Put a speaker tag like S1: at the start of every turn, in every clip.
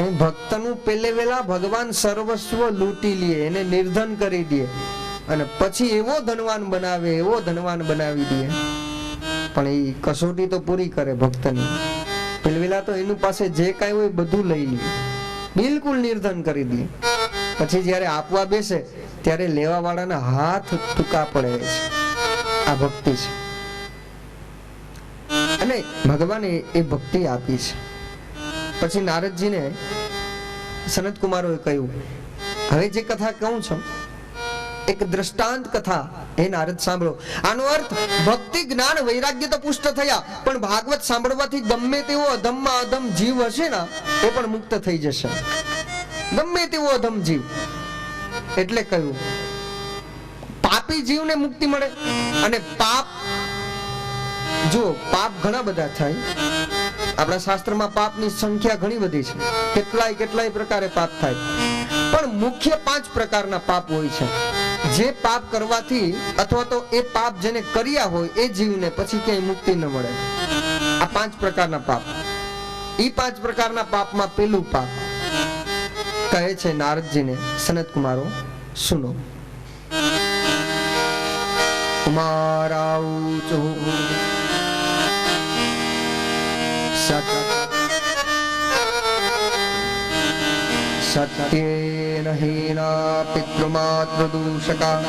S1: એ ભક્તનું પેલે વેલા ભગવાન સર્વસ્વ લૂંટી લે, એને નિર્ધન કરી દે અને પછી એવો ધનવાન બનાવે, એવો ધનવાન બનાવી દે. પણ એ કસોટી તો પૂરી કરે ભક્તની. પેલે વેલા તો એનું પાસે જે કાંઈ હોય બધું લઈ લે, બિલકુલ નિર્ધન કરી દે. પછી જ્યારે આપવા બેસે ત્યારે લેવા વાળાના હાથ ટૂંકા પડે છે. આ ભક્તિ છે. અને ભગવાને એ ભક્તિ આપી છે. પછી નારદજીને સનત કુમારોએ કહ્યું, હવે જે કથા કહું છું એક દ્રષ્ટાંત કથા, હે નારદ સાંભળો. આનો અર્થ ભક્તિ જ્ઞાન વૈરાગ્ય તો પુષ્ટ થયા, પણ ભાગવત સાંભળવાથી ગમે તેવો અધમમાં અધમ જીવ હશે ને એ પણ મુક્ત થઈ જશે. ગમે તેવો અધમ જીવ. એટલે કહ્યું પાપી જીવને મુક્તિ મળે. અને પાપ, જો પાપ ઘણા બધા થાય. આપણા શાસ્ત્રમાં પાપની સંખ્યા ઘણી બધી છે. કેટલાય પ્રકારે પાપ થાય. પણ મુખ્ય 5 પ્રકારના પાપ હોય છે, જે પાપ કરવાથી અથવા તો એ પાપ જેને કર્યા હોય એ જીવને પછી ક્યાંય મુક્તિ ન મળે. આ 5 પ્રકારના પાપ. એ 5 પ્રકારના પાપમાં પેલું પાપ કહે છે નારદજીને સનત કુમારો, સુનો. કુમારાઉચુ સત્યેન હીના પિતૃમાતૃદૂષકા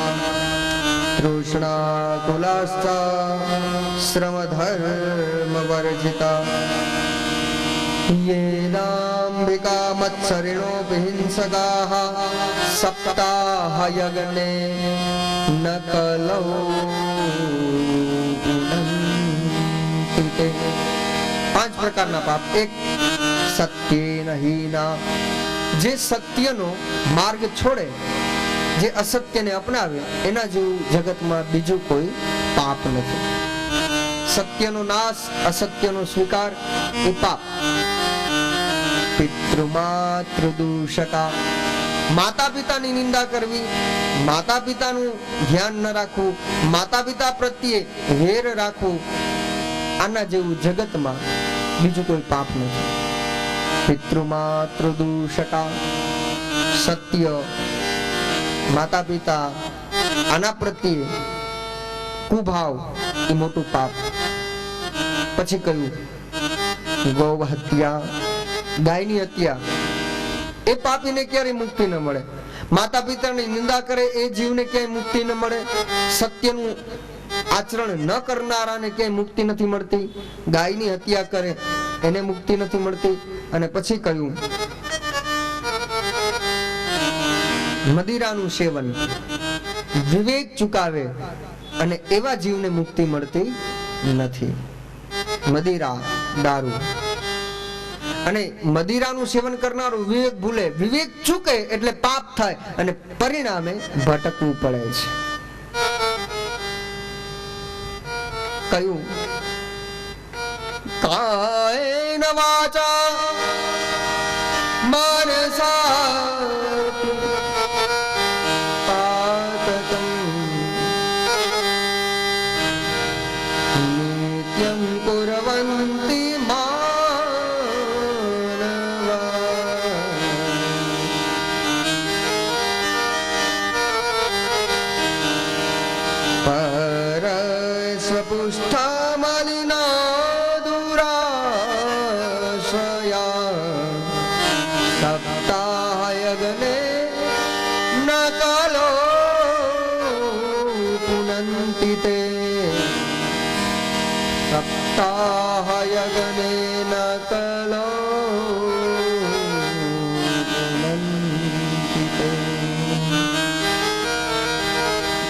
S1: તૃષ્ણા કુલાસ્તા શ્રમધર્મ વર્જિતા યેનાંબિકા મત્સરિણો વિહિંસકાઃ સપ્તાહ યજ્ઞે ન કલૌ પુનન્તિ. 5 પ્રકારના પાપ. એક, સત્યેન હીના, જે સત્યનો માર્ગ છોડે, જે અસત્યને અપનાવે, એના જેવું જગતમાં બીજું કોઈ પાપ નથી. સત્યનો નાશ, અસત્યનો સ્વીકાર એ પાપ. પિતૃમાતૃદૂષકા, માતા પિતાની નિંદા કરવી, માતા પિતાનું ધ્યાન ન રાખવું, માતા પિતા પ્રત્યે વેર રાખવું, આના જેવું જગતમાં બીજું કોઈ પાપ નથી. પિતૃમાતૃદૂષકા, સત્ય, માતા પિતા, આના પ્રત્યે કુભાવ એ મોટું પાપ. પછી કહ્યું ગૌ હત્યા, ગાયની હત્યા. એ પાપીને ક્યારે મુક્તિ ન મળે. માતા પિતાની નિંદા કરે એ જીવને ક્યાંય મુક્તિ ન મળે. સત્યનું આચરણ ન કરનારાને ક્યાંય મુક્તિ નથી મળતી. ગાયની હત્યા કરે એને મુક્તિ નથી મળતી. અને પછી કહ્યું મદિરાનું સેવન, વિવેક ચુકાવે અને એવા જીવને મુક્તિ મળતી નથી. મદિરા, દારૂ. અને મદિરાનું સેવન કરનારું વિવેક ભૂલે, વિવેક ચૂકે એટલે પાપ થાય અને પરિણામે ભટકવું પડે છે. કયું કાયેન વાચા મનસા પાતકં નિત્યં કુર્વન્તિ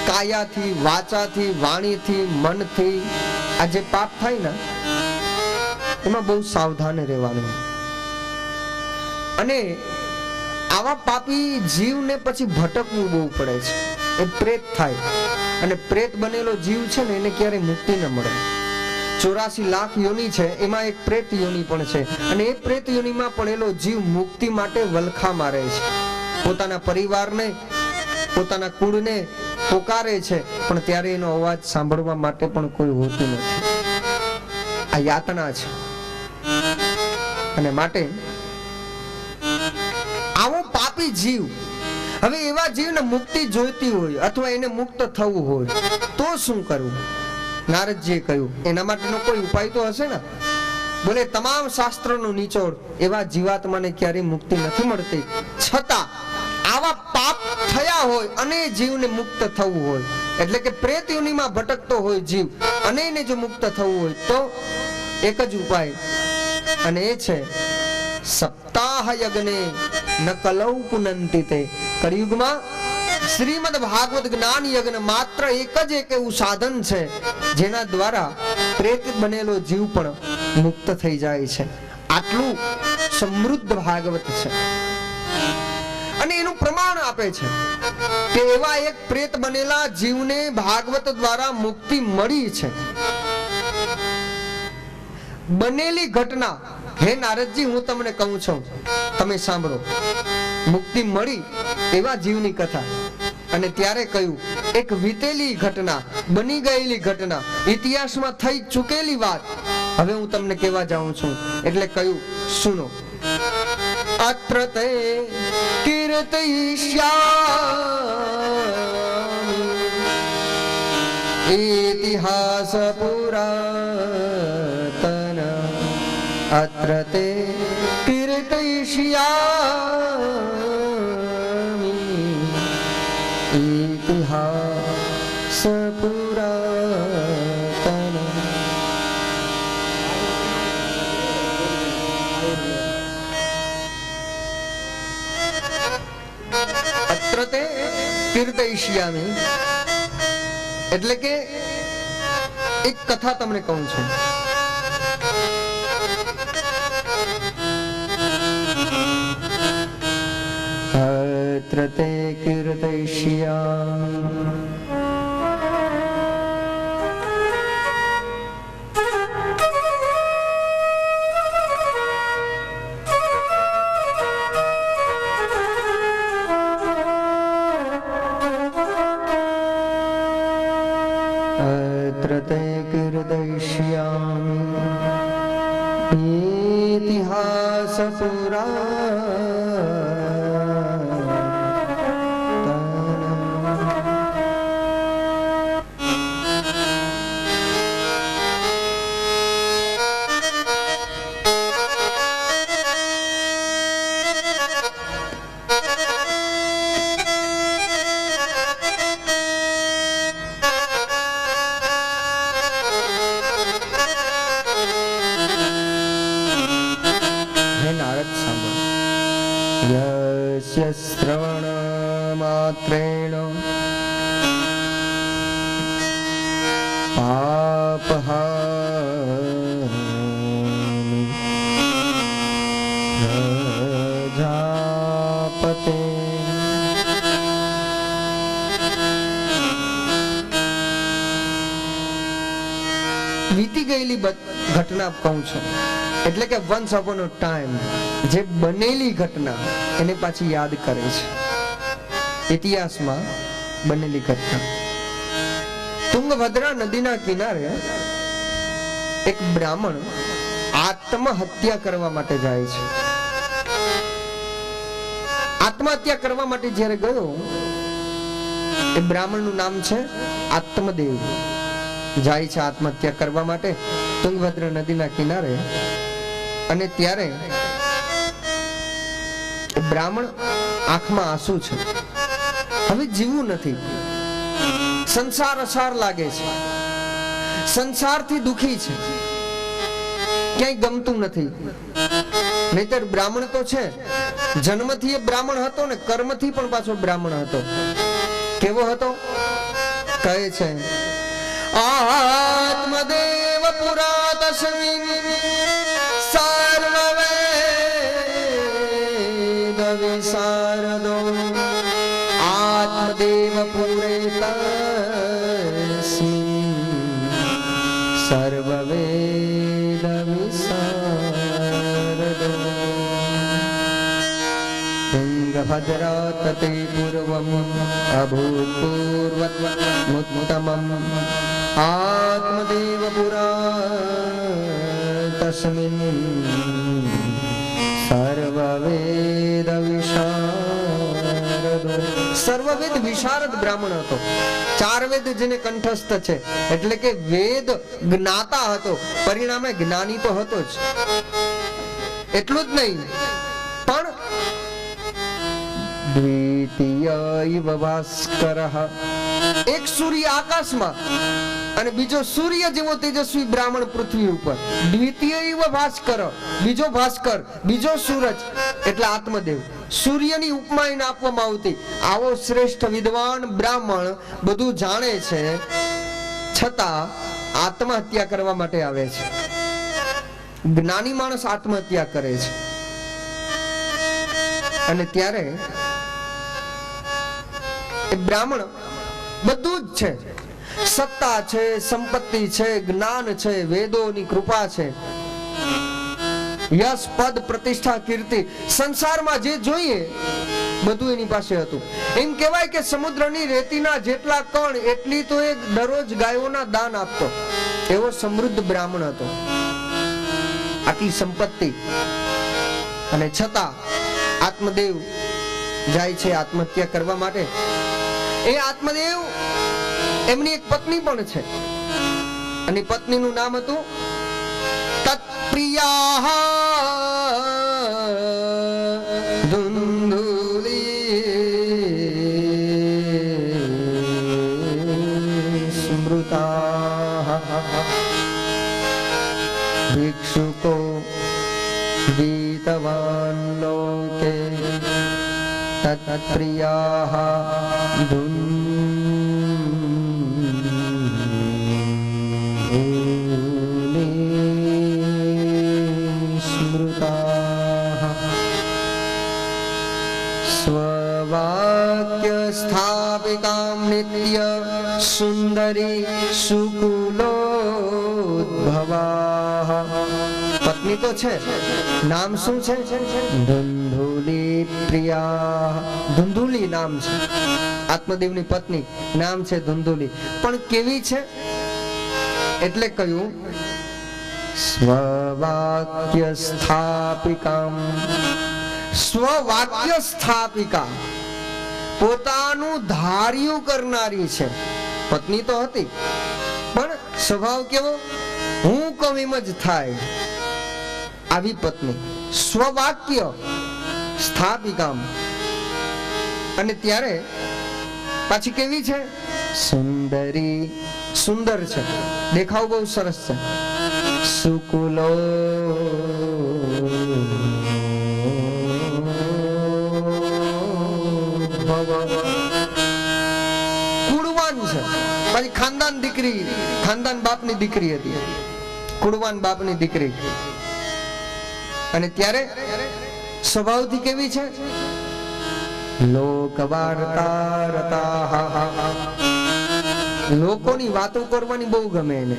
S1: કાયાથી, વાચાથી, વાણીથી, મનથી આ જે પાપ થાય ને એમાં બહુ સાવધાન રહેવાનું. અને આવા પાપી જીવને પછી ભટકવું બહુ પડે છે. એ પ્રેત થાય. અને પ્રેત બનેલો જીવ છે ને એને ક્યારે મુક્તિ ન મળે. 84 લાખ યોની છે, એમાં એક પ્રેત યોની પણ છે. અને એ પ્રેત યોનીમાં પડેલો જીવ મુક્તિ માટે વલખા મારે છે. પોતાના પરિવારને, પોતાના કુળને પોકારે છે, પણ ત્યારે એનો અવાજ સાંભળવા માટે પણ કોઈ હોતું નથી. આ યાતના છે. અને માટે પાપી જીવ, હવે એવા જીવને મુક્તિ જોઈતી હોય અથવા એને મુક્ત થવું હોય તો શું કરવું? નારદજીએ કહ્યું એના માટેનો કોઈ ઉપાય તો હશે ને. બોલે તમામ શાસ્ત્રોનો નિચોડ એવા જીવાત્માને ક્યારેય મુક્તિ નથી મળતી, છતાં આવા પાપ થયા હોય અને જીવને મુક્ત થવું હોય, એટલે કે પ્રેત યોનિમાં ભટકતો હોય જીવ અને એને જો મુક્ત થવું હોય તો એક જ ઉપાય, અને એ છે સપ્તાહ યજ્ઞે ન કલૌ પુનંતિ તે. કળિયુગમાં શ્રીમદ ભાગવત જ્ઞાન યજ્ઞ માત્ર એક જ એક એવું સાધન છે જેના દ્વારા પ્રેત બનેલો જીવ પણ મુક્ત થઈ જાય છે. આટલું સમૃદ્ધ ભાગવત છે અને એનું પ્રમાણ આપે છે કે એવા એક પ્રેત બનેલા જીવને ભાગવત દ્વારા મુક્તિ મળી છે. બનેલી ઘટના, હે નારદજી હું તમને કહું છું, તમે સાંભળો. મુક્તિ મળી એવા જીવની કથા, અને ત્યારે કહ્યું એક વીતેલી ઘટના, બની ગયેલી ઘટના, ઇતિહાસમાં થઈ ચૂકેલી વાત હવે હું તમને કહેવા જાઉં છું. એટલે કહ્યું સુનો. અત્ર તે કીર્તયિષ્યામિ ઇતિહાસ પુરાતન, અત્ર તે કીર્તયિષ્યામિ ઇતિહાસ પુરાતન. અત્ર તે કીર્તયિષ્યામિ એટલે કે એક કથા તમને કહું છું. અત્ર તે કીર્તયિષ્યામિ ઇતિહાસ યસ્ય શ્રવણ માત્રેણ પાપહાનિ પ્રજાપતે. વીતી ગયેલી ઘટના કહું છું, એટલે કે વન્સ અપોન અ ટાઈમ જે બનેલી ઘટના એને પાછી યાદ કરે છે. ઇતિહાસમાં બનેલી ઘટના. તુંગભદ્રા નદીના કિનારે એક બ્રાહ્મણ આત્મહત્યા કરવા માટે જાય છે. આત્મહત્યા કરવા માટે જ્યારે ગયો, એ બ્રાહ્મણનું નામ છે આત્મદેવ. જાય છે આત્મહત્યા કરવા માટે તુંગભદ્રા નદીના કિનારે, અને ત્યારે બ્રાહ્મણ આંખમાં આંસુ છે. હવે જીવવું નથી, સંસાર અસાર લાગે છે, સંસારથી દુખી છે, ક્યાંય ગમતું નથી. નહીતર બ્રાહ્મણ તો છે, જન્મથી એ બ્રાહ્મણ હતો ને કર્મથી પણ પાછો બ્રાહ્મણ હતો. કેવો હતો? કહે છે આત્મદેવ પુરાતસ્મિન સર્વવેદ વિશારદો, આત્મદેવ પુરે તસ્મિન સર્વવેદ વિશારદો. તુંગભદ્રા તતે પૂર્વમ અભૂતપૂર્વત્વમુત્તમમ, આત્મદેવ પુરા તસ્મિન સર્વવેદ વિશારદો. સર્વવેદ વિશારદ બ્રાહ્મણ હતો. 4 વેદ જેને કંઠસ્થ છે, એટલે કે વેદ જ્ઞાતા હતો, પરિણામે જ્ઞાની તો હતો જ. એટલું જ નહીં, પણ દ્વિતીય ઇવ ભાસ્કરઃ, એક સૂર્ય આકાશમાં અને બીજો સૂર્ય જેવો તેજસ્વી બ્રાહ્મણ પૃથ્વી ઉપર. દ્વિતીય ઇવ ભાસ્કર, બીજો ભાસ્કર, બીજો સૂરજ એટલે આત્મદેવ. સૂર્યની ઉપમા એને આપવામાં આવતી. આવો શ્રેષ્ઠ વિદ્વાન બ્રાહ્મણ બધું જાણે છે, છતાં આત્મહત્યા કરવા માટે આવે છે. જ્ઞાની માણસ આત્મહત્યા કરે છે. અને ત્યારે એ બ્રાહ્મણ બધું જ છે, સત્તા છે, સંપત્તિ છે, જ્ઞાન છે, વેદોની કૃપા છે, યશ, પદ, પ્રતિષ્ઠા, કીર્તિ, સંસારમાં જે જોઈએ બધું એની પાસે હતું. એમ કહેવાય કે સમુદ્રની રેતીના જેટલા કણ એટલી તો એ દરરોજ ગાયોના દાન આપતો. એવો સમૃદ્ધ બ્રાહ્મણ હતો. આટલી સંપત્તિ, અને છતાં આત્મદેવ જાય છે આત્મહત્યા કરવા માટે. એ આત્મદેવ, એમની એક પત્ની પણ છે, અને પત્નીનું નામ હતું તત્પ્રિયા ધુંધુલી સ્મૃતા ભિક્ષુકો વીતવાન લોકે તત્પ્રિયા સ્થાપિકામ નિત્ય સુંદરી સુકુલોદ્ભવા. પત્ની તો છે, નામ શું છે? ધુંધુલી પ્રિયા. ધુંધુલી નામ છે આત્મદેવની પત્ની, નામ છે ધુંધુલી. પણ કેવી છે? એટલે કહ્યું સ્વવાક્ય સ્થાપિકામ. સ્વવાક્ય સ્થાપિકા, પોતાનું ધાર્યું કરનારી છે. પત્ની તો હતી, પણ સ્વભાવ કેવો? હું કહું એમ જ થાય, આવી પત્ની. સ્વવાક્ય સ્થાપિકામ. અને ત્યારે પાછી કેવી છે? સુંદરી, સુંદર છે, દેખાવ બહુ સરસ છે. સુકુલો કુળવાન છે, પછી ખાનદાન દીકરી, ખાનદાન બાપની દીકરી હતી, કુળવાન બાપની દીકરી. અને ત્યારે સ્વભાવથી કેવી છે? લોક વાર્તા, લોકોની વાતો કરવાની બહુ ગમે એને.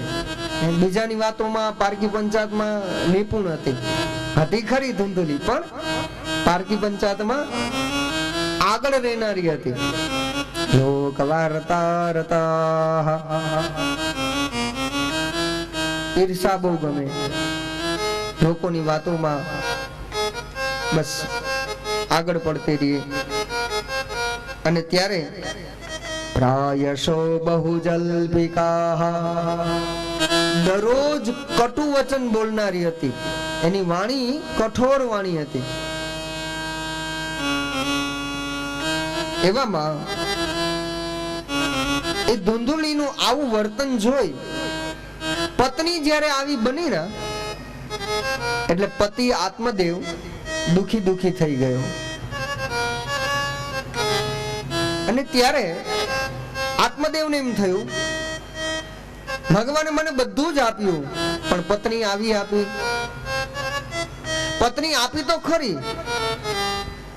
S1: બીજાની વાતોમાં પારકી પંચાયતમાં નિપુણ હતી ખરી ધુંધુલી, પણ પારકી પંચાયતમાં આગળ રહેનારી હતી. લોક વાર્તા રતા, ઈર્ષા બહુ ગમે, લોકોની વાતોમાં બસ આગળ પડતી રહી. અને ત્યારે પ્રાયશો બહુજલ્પિકા, દરરોજ કટુ વચન બોલનારી હતી. એની વાણી કઠોર વાણી હતી. એવામાં એ ધુંધુલીનું આવું વર્તન જોઈ પત્ની જ્યારે આવી બની ને, એટલે પતિ આત્મદેવ દુખી થઈ ગયો. અને ત્યારે આત્મદેવને એમ થયું, ભગવાને મને બધું જ આપ્યું, પણ પત્ની આપી. પત્ની આપી તો ખરી,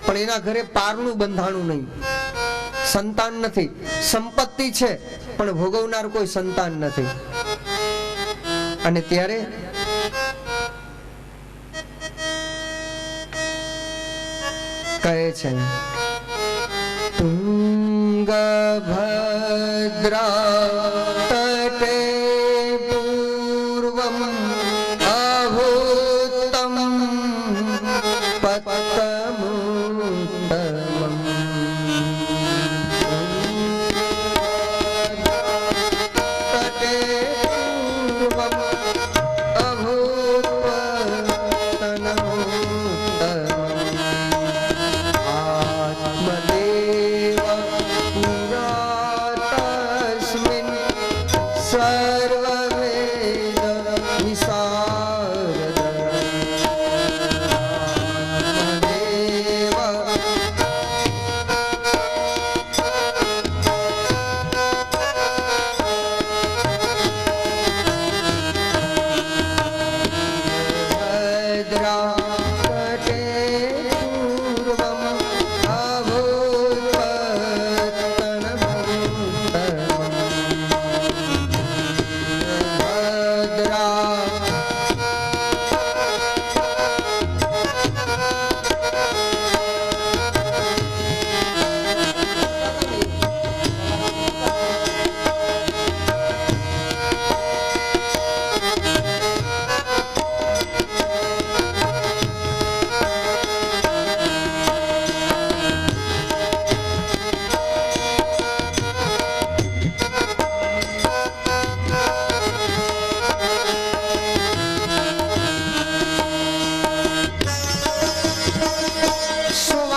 S1: પણ એના ઘરે પારનું બંધાણું નહીં, સંતાન નથી. સંપત્તિ છે, પણ ભોગવનાર કોઈ સંતાન નથી. અને ત્યારે કહે છે તુંગભદ્રા તટે પૂર્વમ અભૂતમ પતમુત્તમમ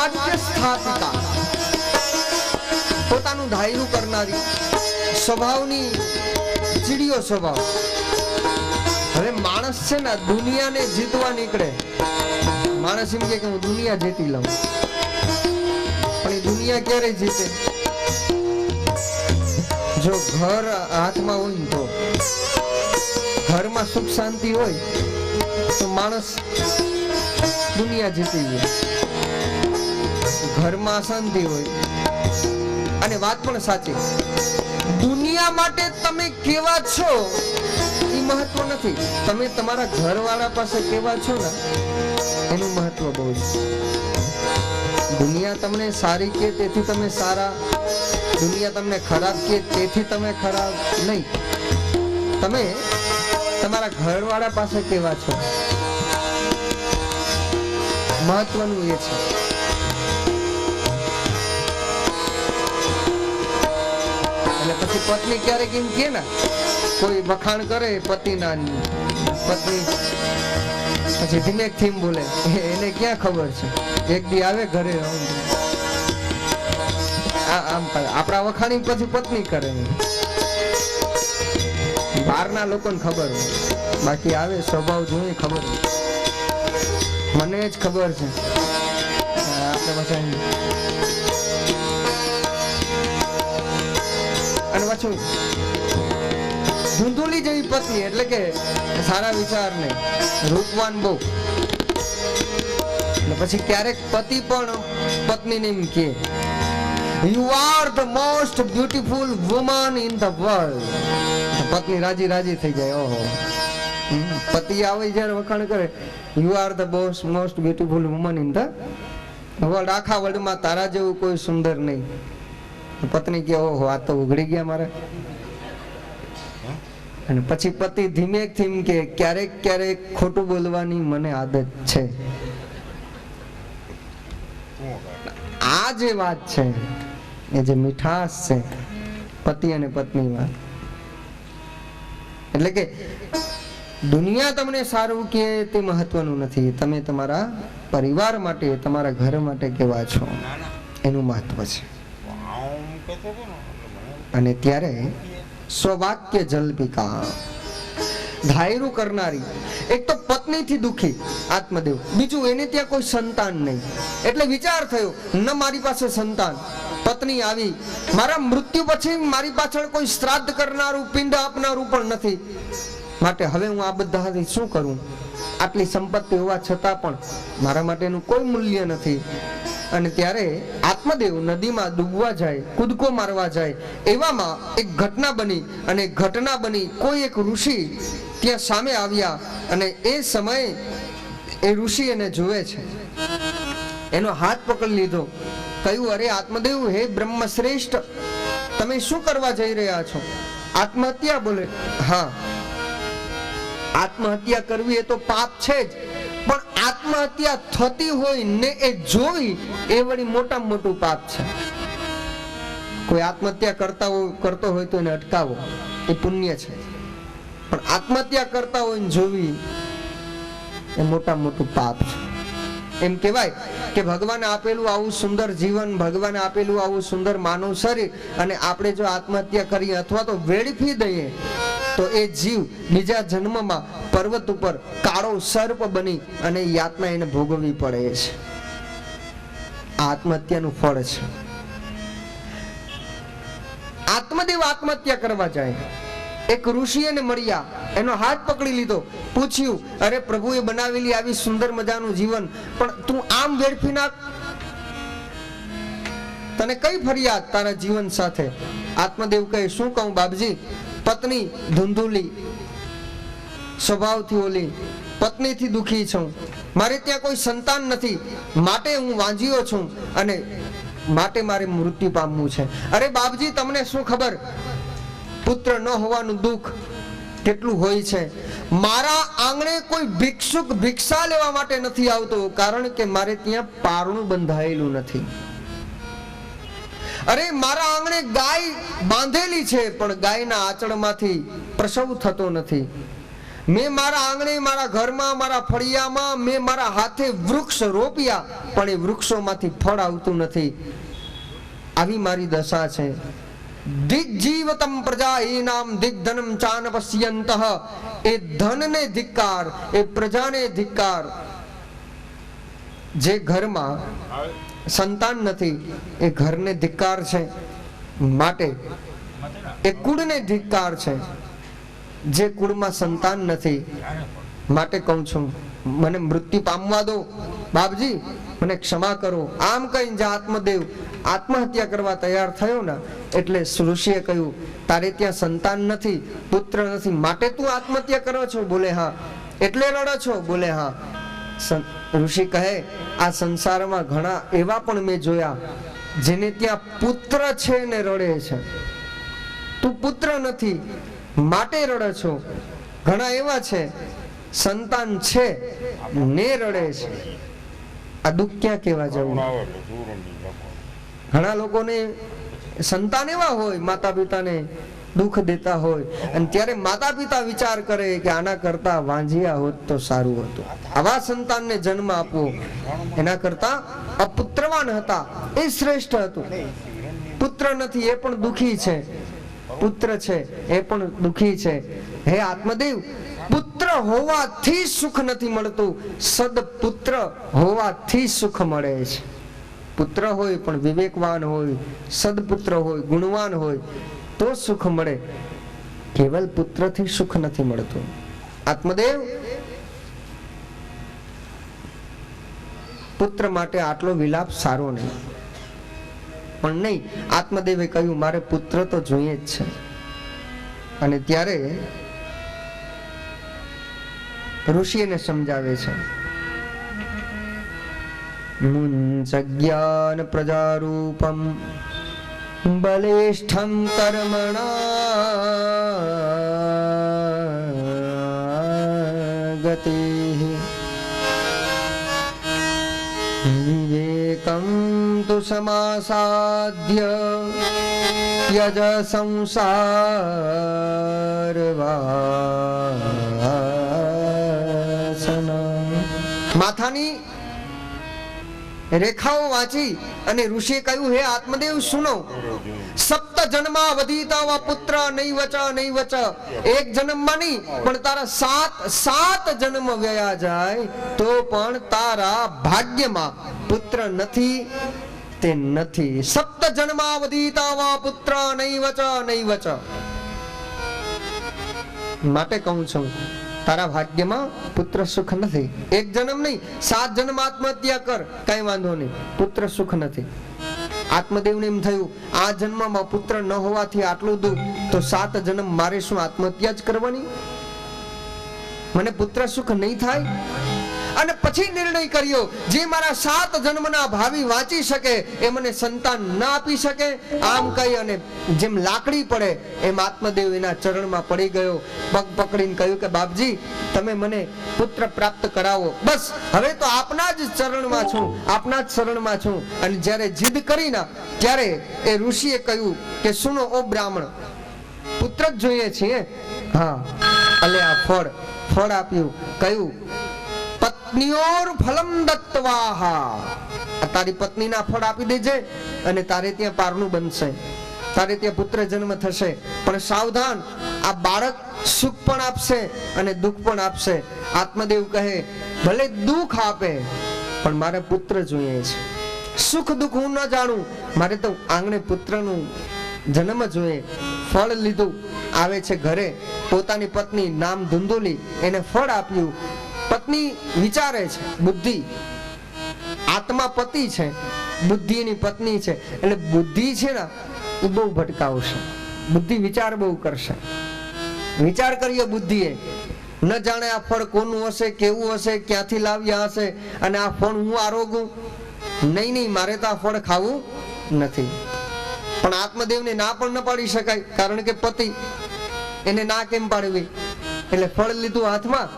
S1: સ્વરાજ્ય સ્થાપિકા, પોતાનું ધાયરું કરનારી, સ્વભાવની ચીડિયો સ્વભાવ. હવે માણસ છે ને દુનિયાને જીતવા નીકળે. માણસ એમ કે હું દુનિયા જીતી લઉં, પણ એ દુનિયા ક્યારે જીતે? જો ઘર હાથમાં હોય ને, તો ઘરમાં સુખ શાંતિ હોય તો માણસ દુનિયા જીતી જાય. ઘરમાં શાંતિ હોય, અને વાત પણ સાચી, દુનિયા માટે તમે કેવા છો એ મહત્વ નથી, તમે તમારા ઘરવાળા પાસે કેવા છો ને એનું મહત્વ બહુ છે. દુનિયા તમને સારી કે તેથી તમે સારા, દુનિયા તમને ખરાબ કે તેથી તમે ખરાબ નહીં. તમે તમારા ઘરવાળા પાસે કેવા છો મહત્વનું એ છે. એટલે પછી પત્ની ક્યારેક એમ કે ને, કોઈ વખાણ કરે પતિના, પત્ની પછી ધીમેકથી એમ બોલે, એને ક્યાં ખબર છે, એક દી આવે ઘરે આમ આપણા વખાણી પછી પત્ની કરે. બહારના લોકોને ખબર હોય, બાકી આવે સ્વભાવ જોઈએ ખબર હોય. મને જ ખબર છે. આપણે પછી અને પાછું ધૂંધુલી જેવી પત્ની, એટલે કે સારા વિચાર નહીં, રૂપવાન બહુ. પછી ક્યારેક પતિ પણ પત્નીને એમ કે, you are the most beautiful woman in the world. પત્ની રાજી રાજી થઈ જાય. ઓહો, પતિ આવે જ્યારે વખાણ કરે, you are the most beautiful woman in the world, આખા વર્લ્ડમાં તારા જેવું કોઈ સુંદર નહીં. પત્ની કે ઓહો, આ તો ઉઘડી ગયા મારે. અને પછી પતિ ધીમેકથી એમ કે, ક્યારેક ક્યારેક ખોટું બોલવાની મને આદત છે. આ જે વાત છે, એ જે મીઠાશ છે પતિ અને પત્નીમાં, એટલે કે દુનિયા તમને સારું કે તે મહત્વનું નથી, તમે તમારા પરિવાર માટે, તમારા ઘર માટે કેવા છો એનું મહત્વ છે. અને ત્યારે સ્વવાક્ય જલ્પિકા, ધાયરું કરનારી, એક તો પત્નીથી દુખી આત્મદેવ, બીજું એને ત્યાં કોઈ સંતાન નહીં. એટલે વિચાર થયો, ન મારી પાસે સંતાન, પત્ની આવી, મારા મૃત્યુ પછી મારી પાછળ કોઈ શ્રાદ્ધ કરનારું, પિંડ આપનારું પણ નથી, માટે હવે હું આ બધાથી શું કરું? આટલી સંપત્તિ હોવા છતાં પણ મારા માટેનું કોઈ મૂલ્ય નથી. અને ત્યારે આત્મદેવ નદીમાં ડૂબવા જાય, કૂદકો મારવા જાય, એવામાં એક ઘટના બની. અને ઘટના બની, કોઈ એક ઋષિ ત્યાં સામે આવ્યા, અને એ સમયે એ ઋષિ એને જોવે છે, એનો હાથ પકડી લીધો, કહ્યું, અરે આત્મદેવ, હે બ્રહ્મ શ્રેષ્ઠ, તમે શું કરવા જઈ રહ્યા છો? આત્મહત્યા? બોલે, હા, આત્મહત્યા કરવી એ તો પાપ છે જ, પણ આત્મહત્યા થતી હોય ને એ જોવી એ વળી મોટામાં મોટું પાપ છે. કોઈ આત્મહત્યા કરતો હોય તો એને અટકાવો, એ પુણ્ય છે, પણ આત્મહત્યા કરતા હોય ને જોવી એ મોટામાં મોટું પાપ છે. એમ કહેવાય કે ભગવાને આપેલું આવું સુંદર જીવન, ભગવાને આપેલું આવું સુંદર માનવ શરીર, અને આપણે જો આત્મહત્યા કરીએ અથવા તો વેડફી દઈએ તો એ જીવ બીજા જન્મમાં પર્વત ઉપર કાળો સર્પ બની અને યાતના એને ભોગવવી પડે છે. આત્મહત્યાનું ફળ છે. આત્મદેવ આત્મહત્યા કરવા જાય, એક ઋષિ એને મળ્યા, એનો હાથ પકડી લીધો, પૂછ્યું, અરે પ્રભુએ બનાવેલી આવી સુંદર મજાનું જીવન પણ તું આમ વેડફી નાખ, તને કઈ ફરિયાદ તારા જીવન સાથે? આત્મદેવ કહે, શું કહું બાપજી, પત્ની ધૂંધુલી સ્વભાવથી ઓલી, પત્નીથી દુખી છું, મારે ત્યાં કોઈ સંતાન નથી, માટે હું વાંજ્યો છું અને માટે મારે મૃત્યુ પામવું છે. અરે બાપજી, તમને શું ખબર પુત્ર ન હોવાનું દુઃખ કેટલું હોય છે? મારા આંગણે કોઈ ભિક્ષુક ભિક્ષા લેવા માટે નથી આવતો, કારણ કે મારે ત્યાં પારણું બંધાયેલું નથી. અરે મારા આંગણે ગાય બાંધેલી છે, પણ ગાયના આંચળમાંથી પ્રસવ થતો નથી. મેં મારા આંગણે, મારા ઘરમાં, મારા ફળિયામાં મેં મારા હાથે વૃક્ષ રોપ્યા, પણ એ વૃક્ષોમાંથી ફળ આવતું નથી. આવી મારી દશા છે. દિગ્જીવતમ પ્રજાહીનામ દિગ્ધનમ ચાન પશ્યંતઃ. એ ધનને ધિક્કાર, એ પ્રજાને ધિક્કાર. જે ઘરમાં સંતાન નથી એ ઘરને ધિક્કાર છે, માટે એ કુળને ધિક્કાર છે. જે કુળમાં સંતાન નથી, માટે કહું છું મને મૃત્યુ પામવા દો બાપજી, મને ક્ષમા કરો. આમ કહીને જે આત્મદેવ આત્મહત્યા કરવા તૈયાર થયો ને, એટલે ઋષિએ કહ્યું તારે ત્યાં સંતાન નથી, પુત્ર નથી, માટે તું આત્મહત્યા કરો છો? બોલે હા. એટલે રડો છો? બોલે હા. ઋષિ કહે આ સંસારમાં ઘણા એવા પણ મેં જોયા જેને ત્યાં પુત્ર છે ને રડે છે. તું પુત્ર નથી માટે રડે છો. ઘણા એવા છે સંતાન છે ને રડે છે. આ દુઃખ ક્યાં કેવા જવું? ઘણા લોકોને સંતાન એવા હોય માતા પિતાને દુઃખ દેતા હોય, અને ત્યારે માતા પિતા વિચાર કરે કે આના કરતા વાંઝિયા હોત તો સારું હતું, આવા સંતાનને જન્મ આપવો એના કરતા અપુત્રવાન હતા એ શ્રેષ્ઠ હતું. પુત્ર નથી એ પણ દુઃખી છે, પુત્ર છે એ પણ દુઃખી છે. હે આત્મદેવ, પુત્ર હોવાથી સુખ નથી મળતું, સદપુત્ર હોવાથી સુખ મળે છે. પુત્ર હોય પણ વિવેકવાન હોય, સદપુત્ર હોય, ગુણવાન હોય તો સુખ મળે. કેવલ પુત્રથી સુખ નથી મળતું. આત્મદેવ, પુત્ર માટે આટલો વિલાપ સારો નહીં. પણ નહીં, આત્મદેવે કહ્યું મારે પુત્ર તો જોઈએ જ છે. અને ત્યારે ઋષિ એને સમજાવે છે. મુંચજ્ઞાન પ્રજારૂપમ બલિષ્ઠં કર્મણા ગતિ વિવેકં તુ સમાસાધ્ય યજ સંસાર વાસન. માથાની રેખાઓ વાંચી અને ઋષિએ કહ્યું હે આત્મદેવ સુનો, સપ્ત જન્મા વધીતા વા પુત્ર નૈવચ નૈવચ. એક જન્મમાં નહીં પણ તારા સાત જન્મ વયા જાય તો પણ તારા ભાગ્યમાં પુત્ર નથી તે નથી. સપ્ત જન્મા વધીતા વા પુત્ર નૈવચ નૈવચ. માટે કહું છું તારા ભાગ્યમાં પુત્ર સુખ નથી. એક જન્મ નહીં, 7 જન્મ આત્મહત્યા કર, કઈ વાંધો નહીં, પુત્ર સુખ નથી. આત્મદેવને એમ થયું આ જન્મમાં પુત્ર ન હોવાથી આટલું દુઃખ, તો 7 જન્મ મારે શું આત્મહત્યા જ કરવાની? મને પુત્ર સુખ નહીં થાય? અને પછી નિર્ણય કર્યો જે મારા 7 જન્મના ભાવિ વાંચી શકે એ મને સંતાન ના આપી શકે. આમ કહી અને જેમ લાકડી પડે એમ આત્મદેવ એના ચરણમાં પડી ગયો. પગ પકડીને કહ્યું કે બાપજી તમે મને પુત્ર પ્રાપ્ત કરાવો. બસ હવે તો આપના જ ચરણમાં છું, આપના જ શરણમાં છું. અને જ્યારે જીદ કરી ના ત્યારે એ ઋષિએ કહ્યું કે સુનો ઓ બ્રાહ્મણ, પુત્ર જ જોઈએ છીએ. હા, અલે આ ફળ આપ્યું. કહ્યું પત્નીઓર ફલમ દત્તવાહા. તારી પત્નીના ફળ આપી દેજે અને તારે ત્યાં પારણું બનશે, તારે ત્યાં પુત્ર જન્મ થશે. પણ સાવધાન, આ બાળક સુખ પણ આપશે અને દુઃખ પણ આપશે. આત્મદેવ કહે ભલે દુઃખ આપે પણ મારે પુત્ર જોઈએ છે. સુખ દુઃખ હું ન જાણું, મારે તો આંગણે પુત્રનું જન્મ જોઈએ. ફળ લીધું, આવે છે ઘરે, પોતાની પત્ની નામ ધુંધુલી, એને ફળ આપ્યું. પત્ની વિચારે છે, બુદ્ધિ, આત્મા પતિ છે, બુદ્ધિ એની પત્ની છે. એટલે બુદ્ધિ છે ને એ બહુ ભટકાવશે, બુદ્ધિ વિચાર બહુ કરશે. વિચાર કરીએ બુદ્ધિએ, ન જાણે આ ફળ કોનું હશે, કેવું હશે, ક્યાંથી લાવ્યા હશે, અને આ ફળ હું આરોગું? નહીં, મારે તો આ ફળ ખાવું નથી. પણ આત્મદેવને ના પણ ન પાડી શકાય, કારણ કે પતિ, એને ના કેમ પાડવી? એટલે ફળ લીધું હાથમાં,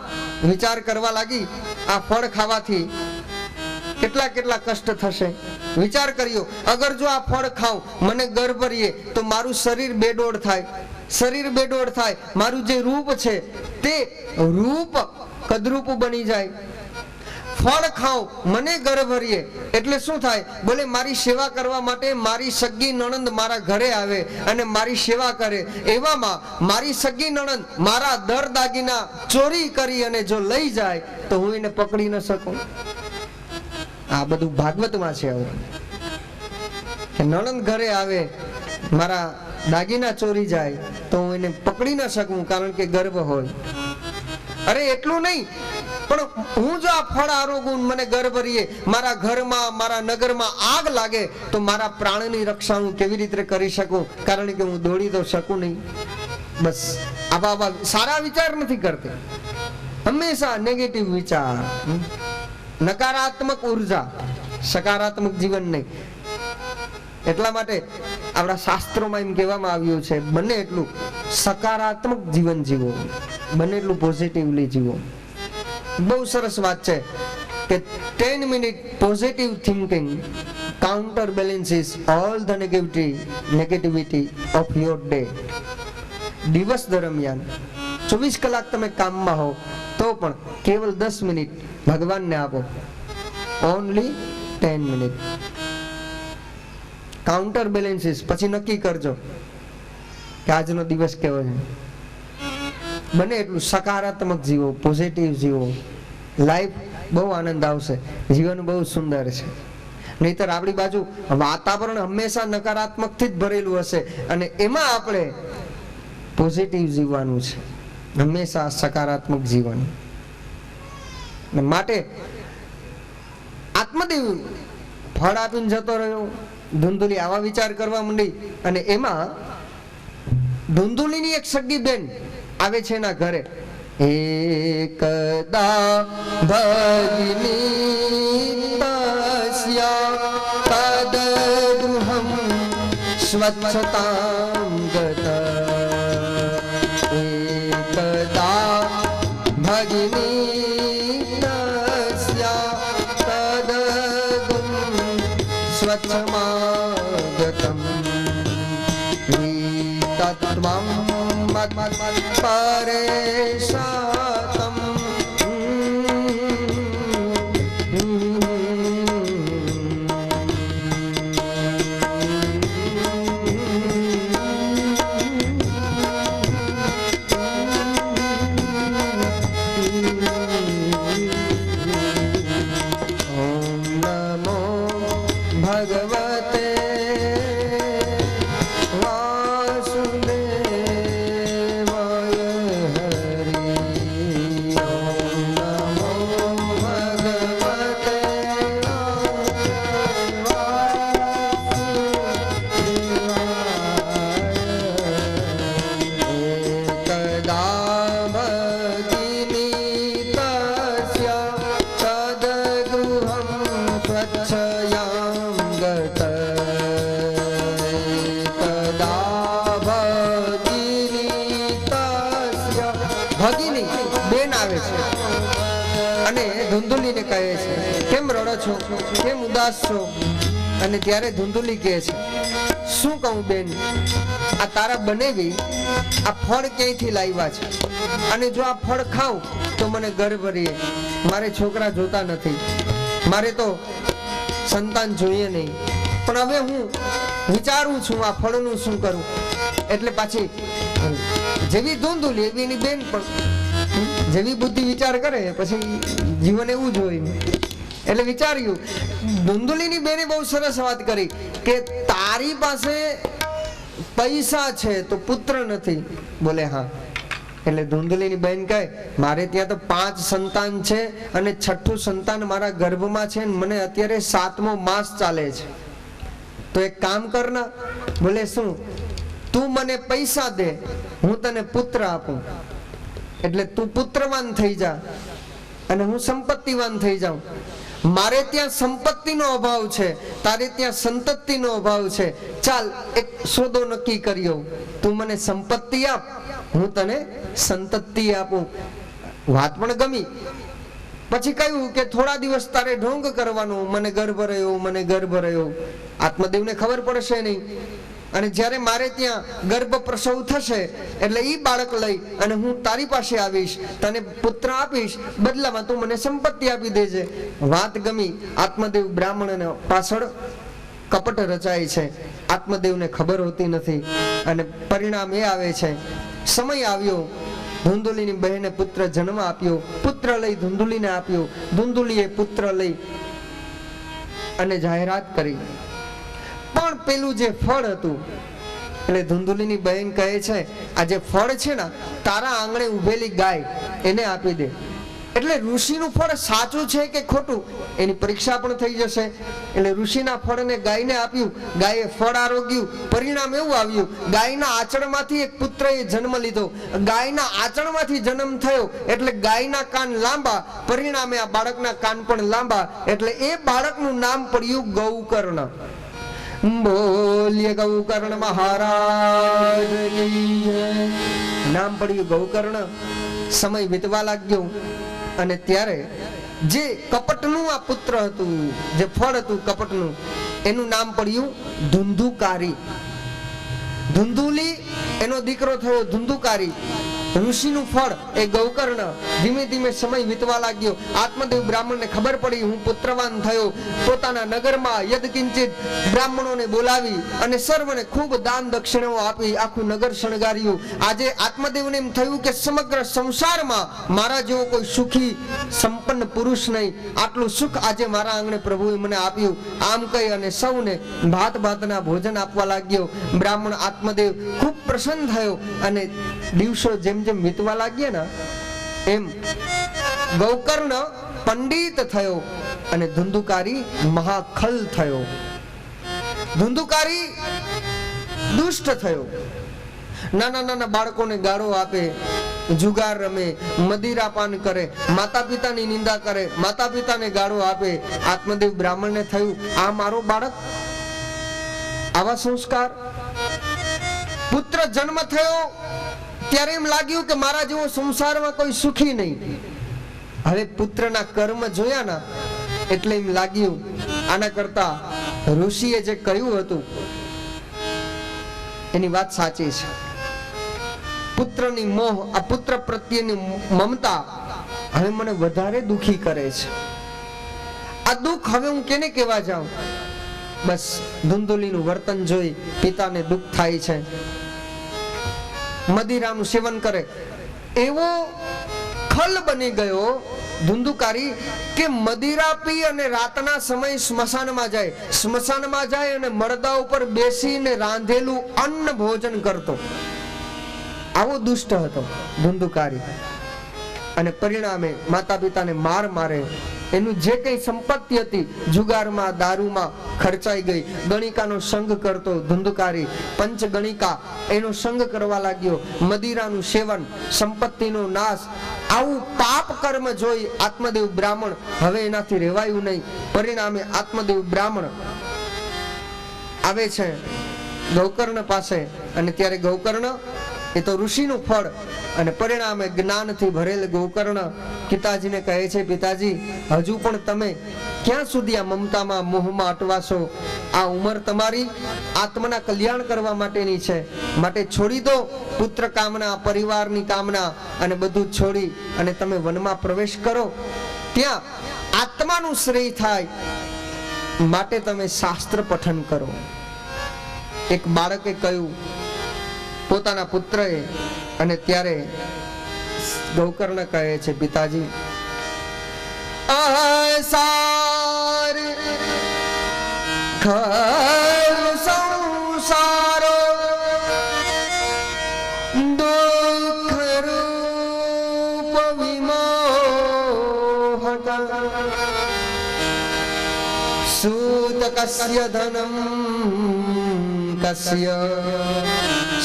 S1: વિચાર કરવા લાગી આ ફળ ખાવાથી કેટલા કષ્ટ થશે. વિચાર કર્યો અગર જો આ ફળ ખાઉં, મને ગર્ભ રહીએ તો મારું શરીર બેડોળ થાય, શરીર બેડોળ થાય, મારું જે રૂપ છે તે રૂપ કદરૂપ બની જાય. ફળ ખાઉં મને ગર્વ રહીએ એટલે શું થાય? બોલે મારી સેવા કરવા માટે મારી સગી નણંદ મારા ઘરે આવે અને મારી સેવા કરે. એવામાં મારી સગી નણંદ મારા દર દાગીના ચોરી કરી અને જો લઈ જાય તો હું એને પકડી ન શકું. આ બધું ભાગવતમાં છે. હવે કે નણંદ ઘરે આવે, મારા દાગીના ચોરી જાય તો હું એને પકડી ન શકું, કારણ કે ગર્વ હોય. અરે એટલું નહીં, પણ હું જો આ ફળ આરોગું મને ગર્વ રહીએ, મારા ઘરમાં મારા નગરમાં આગ લાગે તો મારા પ્રાણની રક્ષા હું કેવી રીતે કરી શકું? કારણ કે હું દોડી તો શકું નહીં. બસ આવા સારા વિચાર નથી કરતી, હંમેશા નેગેટિવ વિચાર, નકારાત્મક ઉર્જા, સકારાત્મક જીવન નહીં. એટલા માટે આપણા શાસ્ત્રોમાં એમ કહેવામાં આવ્યું છે, બને એટલું સકારાત્મક જીવન જીવો, બને એટલું પોઝિટિવલી જીવો. બહુ સરસ વાત છે કે 10 minute positive thinking counter બેલેન્સીસ all the negativity of your day. દિવસ દરમિયાન 24 કલાક તમે કામમાં હો તો પણ કેવલ 10 મિનિટ ભગવાનને આપો. Only 10 minute counter બેલેન્સીસ. પછી નક્કી કરજો કે આજનો દિવસ કેવો છે. બને એટલું સકારાત્મક જીવો, પોઝિટિવ જીવો. લાઈફ બહુ આનંદ આવશે, જીવન બહુ સુંદર છે. નહીતર આપણી બાજુ વાતાવરણ હંમેશા નકારાત્મકથી જ ભરેલું હશે અને એમાં આપણે પોઝિટિવ જીવવાનું છે, હંમેશા સકારાત્મક જીવન. માટે આત્મદેવ ફળ આપીને જતો રહ્યો. ધુંધુલી આવા વિચાર કરવા માંડી અને એમાં ધુંધુલીની એક સગી બેન આવે છે એના ઘરે. એકદા ભગિની તસ્યા તદગૃહં સ્વચ્છતાં ગત. એકદા ભગિની તસ્યા તદગૃહં સ્વચ્છમાગતં તત્વં પરેશાતમ. ઓમ નમો ભગવતે ધુંધુલીને કહે છે, કેમ રડો છો, કેમ ઉદાસ છો? અને ત્યારે ધુંધુલી કહે છે, શું કહું બેન, આ તારા બનેવી આ ફળ ક્યાંયથી લાવ્યા છે અને જો આ ફળ ખાઉં તો મને ગર્વ રહીએ. મારે છોકરા જોતા નથી, મારે તો સંતાન જોઈએ નહીં, પણ હવે હું વિચારું છું આ ફળનું શું કરું. એટલે પાછી જેવી ધુંધુલી એવી એની બેન પણ જેવી બુદ્ધિ વિચાર કરે પછી જીવન એવું જ હોય. એટલે વિચાર્યું, ધુંધુલીની બેને બહુ સરસ વાત કરી કે તારી પાસે પૈસા છે તો પુત્ર નથી. બોલે હા. એટલે ધુંધુલીની બેન કહે, મારે ત્યાં તો 5 સંતાન છે અને 6થું સંતાન મારા ગર્ભમાં છે, મને અત્યારે 7મો માસ ચાલે છે. તો એક કામ કરના. બોલે શું? તું મને પૈસા દે, હું તને પુત્ર આપું. એટલે તું પુત્રવાન થઈ જા અને હું સંપત્તિવાન થઈ જાઉં. મારે ત્યાં સંપત્તિનો અભાવ છે, તારે ત્યાં સંતતિનો અભાવ છે. ચાલ એક સોદો નક્કી કર્યો, તું મને સંપત્તિ આપ, હું તને સંતતિ આપું. વાત પણ ગમી. પછી કહ્યું કે થોડા દિવસ તારે ઢોંગ કરવાનો, મને ગર્ભ રહ્યો, મને ગર્ભ રહ્યો. આત્મદેવને ખબર પડશે નહીં. અને જ્યારે મારે ત્યાં ગર્ભ પ્રસવ થશે એટલે ઈ બાળક લઈ અને હું તારી પાસે આવીશ, તને પુત્ર આપીશ, બદલામાં તું મને સંપત્તિ આપી દેજે. વાત ગમી. આત્મદેવ બ્રાહ્મણને પાછળ કપટ રચાય છે. આત્મદેવને ખબર હોતી નથી અને પરિણામ એ આવે છે, સમય આવ્યો, ધુંધુલીની બહેને પુત્ર જન્મ આપ્યો, પુત્ર લઈ ધુંધુલીને આપ્યો, ધુંધુલીએ પુત્ર લઈ અને જાહેરાત કરી. પણ પેલું જે ફળ હતું, એટલે ધુંધુલીની બહેન કહે છે, આ જે ફળ છે ને, તારા આંગણે ઉભેલી ગાય એને આપી દે. એટલે ઋષિનું ફળ સાચું છે કે ખોટું એની પરીક્ષા પણ થઈ જશે. એટલે ઋષિના ફળને ગાયને આપ્યું, ગાયે ફળ આરોગ્યું. પરિણામ એવું આવ્યું, ગાયના આચળમાંથી એક પુત્રએ જન્મ લીધો. ગાયના આચળમાંથી જન્મ થયો એટલે ગાયના કાન લાંબા, પરિણામે આ બાળકના કાન પણ લાંબા. એટલે એ બાળકનું નામ પડ્યું ગૌકર્ણ. બોલીએ ગૌકર્ણ મહારાજ, નામ પડ્યું ગૌકર્ણ. સમય વીતવા લાગ્યો અને ત્યારે જે કપટનું આ પુત્ર હતું, જે ફળ હતું કપટનું, એનું નામ પડ્યું ધુંધુકારી. ધુંધુલી એનો દીકરો થયો ધુંધુકારી. ઋષિનું ફળ એ ગૌકર્ણ. ધીમે ધીમે સમય વીતવા લાગ્યો. આત્મદેવ બ્રાહ્મણને ખબર પડી હું પુત્રવાન થયો. પોતાના નગરમાં યદકિંચિત બ્રાહ્મણોને બોલાવી અને સર્વને ખૂબ દાન દક્ષિણાઓ આપી આખું નગર શણગાર્યું. આજે આત્મદેવને એમ થયું કે સમગ્ર સંસારમાં મારા જેવો કોઈ સુખી સંપન્ન પુરુષ નહીં, આટલું સુખ આજે મારા આંગણે પ્રભુએ મને આપ્યું. આમ કહી અને સૌને ભાત ભાતના ભોજન આપવા લાગ્યો. બ્રાહ્મણ આત્મદેવ ખૂબ પ્રસન્ન થયો અને દિવસો જેમ જેમ વીતવા લાગ્યા ને એમ ગૌકર્ણ પંડિત થયો અને ધુંધુકારી મહાખલ થયો. ધુંધુકારી દુષ્ટ થયો. નાના નાના બાળકોને ગાળો આપે, જુગાર રમે, મદિરા પાન કરે, માતા પિતાની નિંદા કરે, માતા પિતાને ગાળો આપે. આત્મદેવ બ્રાહ્મણને થયું આ મારો બાળક, આવા સંસ્કાર. પુત્ર જન્મ થયો ત્યારે એમ લાગ્યું કે મારા જેવો સંસારમાં કોઈ સુખી નહીં. હવે પુત્રના કર્મ જોયા ના એટલે એમ લાગ્યું આના કરતા ઋષિએ જે કહ્યું હતું એની વાત સાચી છે. પુત્રની મોહ, આ પુત્ર પ્રત્યેની મમતા હવે મને વધારે દુખી કરે છે. આ દુઃખ હવે હું કેને કહેવા જાઉં? બસ ધુંધુલીનું વર્તન જોઈ પિતાને દુઃખ થાય છે. મદિરાનું સેવન કરે એવો ખલ બની ગયો ધુંધુકારી કે મદિરા પી અને રાતના સમય સ્મશાનમાં જાય, સ્મશાનમાં જાય અને મરદા ઉપર બેસીને રાંધેલું અન્ન ભોજન કરતો. આવો દુષ્ટ હતો ધુંધુકારી. અને પરિણામે માતા પિતાને માર મારે. એનું જે કઈ સંપત્તિ હતી જુગારમાં, દારૂમાં ખર્ચાઈ ગઈ. ગણિકાનો સંગ કરતો ધુંધુકારી, પંચગણિકા એનો સંગ કરવા લાગ્યો. મદિરાનું સેવન, સંપત્તિનો નાશ, આવું પાપ કર્મ જોઈ આત્મદેવ બ્રાહ્મણ હવે એનાથી રહેવાયું નહીં. પરિણામે આત્મદેવ બ્રાહ્મણ આવે છે ગૌકર્ણ પાસે અને ત્યારે ગૌકર્ણ એ તો ઋષિનું ફળ અને પરિણામે જ્ઞાનથી ભરેલ ગૌકર્ણ પિતાજીને કહે છે પિતાજી હજુ પણ તમે ક્યાં સુધી આ મમતામાં મોહમાં અટવાશો? આ ઉંમર તમારી આત્માના કલ્યાણ કરવા માટેની છે, માટે છોડી દો પુત્ર કામના, પરિવારની કામના અને બધું છોડી અને તમે વનમાં પ્રવેશ કરો. ત્યાં આત્માનું શ્રેય થાય માટે તમે શાસ્ત્ર પઠન કરો. એક બાળકે કહ્યું પોતાના પુત્રએ અને ત્યારે ગૌકર્ણ કહે છે પિતાજી આસાર ખલ સંસારો દુઃખ રૂપ વિમોહક સૂત કસ્ય ધનમ કસ્ય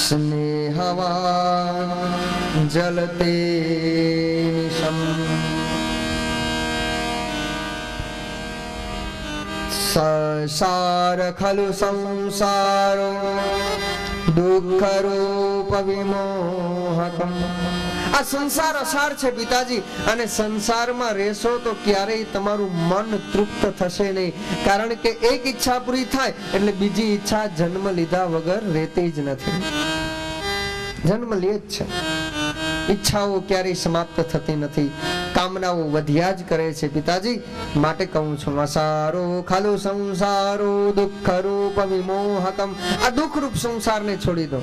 S1: સ્નેહવાન જલતે નિશમ સંસાર ખલુ સંસારો દુઃખ રૂપ વિમોહકમ આ સંસાર અસાર છે પિતાજી, અને સંસારમાં રહેશો તો ક્યારેય તમારું મન તૃપ્ત થશે નહીં, કારણ કે એક ઈચ્છા પૂરી થાય એટલે બીજી ઈચ્છા જન્મ લીધા વગર રહેતી જ નથી. જન્મ લે જ છે, ઈચ્છાઓ ક્યારેય સમાપ્ત થતી નથી, કામનાઓ વધ્યા જ કરે છે પિતાજી. માટે કહું છું, અસારો ખલુ સંસારો દુઃખ રૂપ વિમોહકમ. આ દુઃખ રૂપ સંસારને છોડી દો.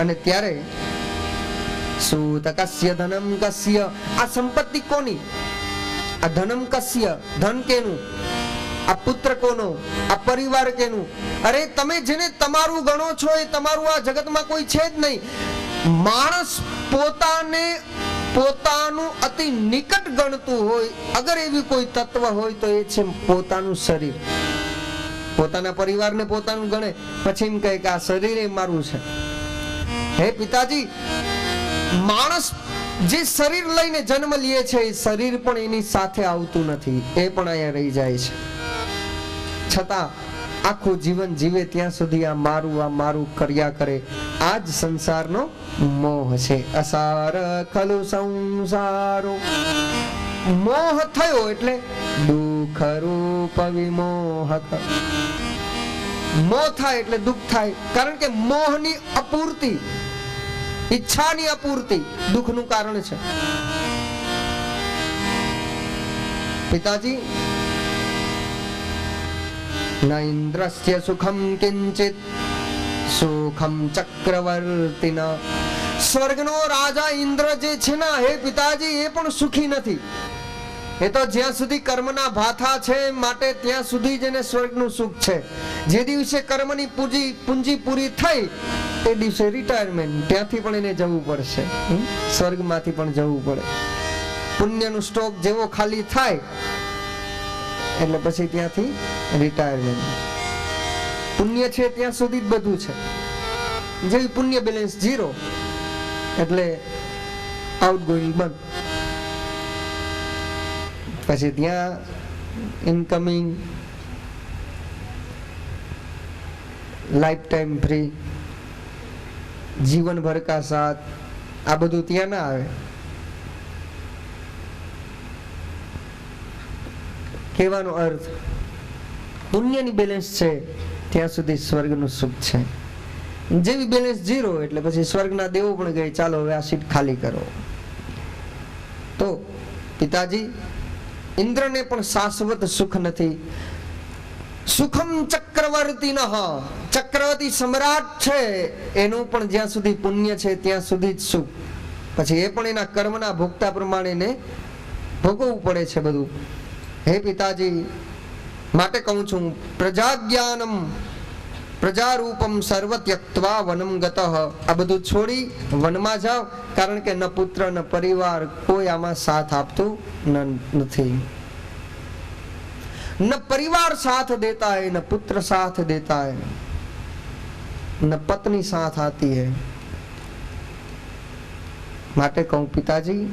S1: અને ત્યારે સૂત કસ્ય ધનમ કસ્ય, આ સંપત્તિ કોની? આ ધનમ કસ્ય, ધન કેનું? આ પુત્ર કોનો? આ પરિવાર કેનું? અરે તમે જેને તમારું ગણો છો એ તમારું આ જગતમાં કોઈ છે જ નહીં. માણસ પોતાનું અતિ નિકટ ગણતું હોય, અગર એવી કોઈ તત્વ હોય તો એ છે પોતાનું શરીર. પોતાના પરિવારને પોતાનું ગણે, પછી એમ કહે કે આ શરીર એ મારું છે. હે પિતાજી, માણસ જે શરીર લઈને જન્મ લે છે એ શરીર પણ એની સાથે આવતું નથી, એ પણ અહીંયા રહી જાય છે. છતાં આખું જીવન જીવે ત્યાં સુધી આ મારું કર્યા કરે. આ જ સંસારનો મોહ છે. અસાર ખલુ સંસારો, મોહ થયો એટલે દુઃખ રૂપ વિમોહક. મોહ થાય એટલે દુઃખ થાય, કારણ કે મોહની અપૂર્તિ, ઈચ્છાની અપૂર્તિ દુઃખનું કારણ છે. પિતાજી, ન ઇન્દ્રસ્ય સુખમ કિંચિત સુખમ ચક્રવર્તિન. સ્વર્ગનો રાજા ઇન્દ્ર જે છે ને, હે પિતાજી, એ પણ સુખી નથી. એ તો જ્યાં સુધી કર્મના ભાથા છે માટે ત્યાં સુધી જ એને સ્વર્ગનું સુખ છે. જે દિવસે કર્મની પૂંજી પૂરી થઈ તે દિવસે રિટાયરમેન્ટ, ત્યાંથી પણ એને જવું પડશે, સ્વર્ગમાંથી પણ જવું પડે. પુણ્યનું સ્ટોક જેવો ખાલી થાય એટલે પછી ત્યાંથી રિટાયરમેન્ટ. પુણ્ય છે ત્યાં સુધી જ બધું છે. જેવી પુણ્ય બેલેન્સ 0 એટલે આઉટગોઈંગ બંધ. પછી ત્યાં ઇનકમિંગ, લાઈફ ટાઈમ ફ્રી, જીવન ભર કા સાથ, આ બધું ત્યાં ના આવે. કહેવાનો અર્થ, પુણ્યની બેલેન્સ છે ત્યાં સુધી સ્વર્ગનું સુખ છે. જેવી બેલેન્સ 0 એટલે પછી સ્વર્ગના દેવો પણ ગઈ, ચાલો હવે આ સીટ ખાલી કરો. તો પિતાજી, ઇન્દ્રને પણ શાશ્વત સુખ નથી. સુખમ ચક્રવર્તી ન, ચક્રવર્તી સમ્રાટ છે, એનું પણ જ્યાં સુધી પુણ્ય છે ત્યાં સુધી જ સુખ. પછી એ પણ એના કર્મના ભોગતા પ્રમાણે ને ભોગવવું પડે છે બધું. હે પિતાજી, માટે કહું છું, પ્રજાજ્ઞાનમ પ્રજારૂપમ સર્વ ત્યક્ત્વા વનમ ગતઃ. આ બધું છોડી વનમાં જાઓ, કારણ કે ન પુત્ર ન પરિવાર કોઈ આમાં સાથ આપતું નથી. ન परिवार साथ देता है, न पुत्र साथ देता है, न पत्नी साथ आती है. માટે કહું પિતાજી,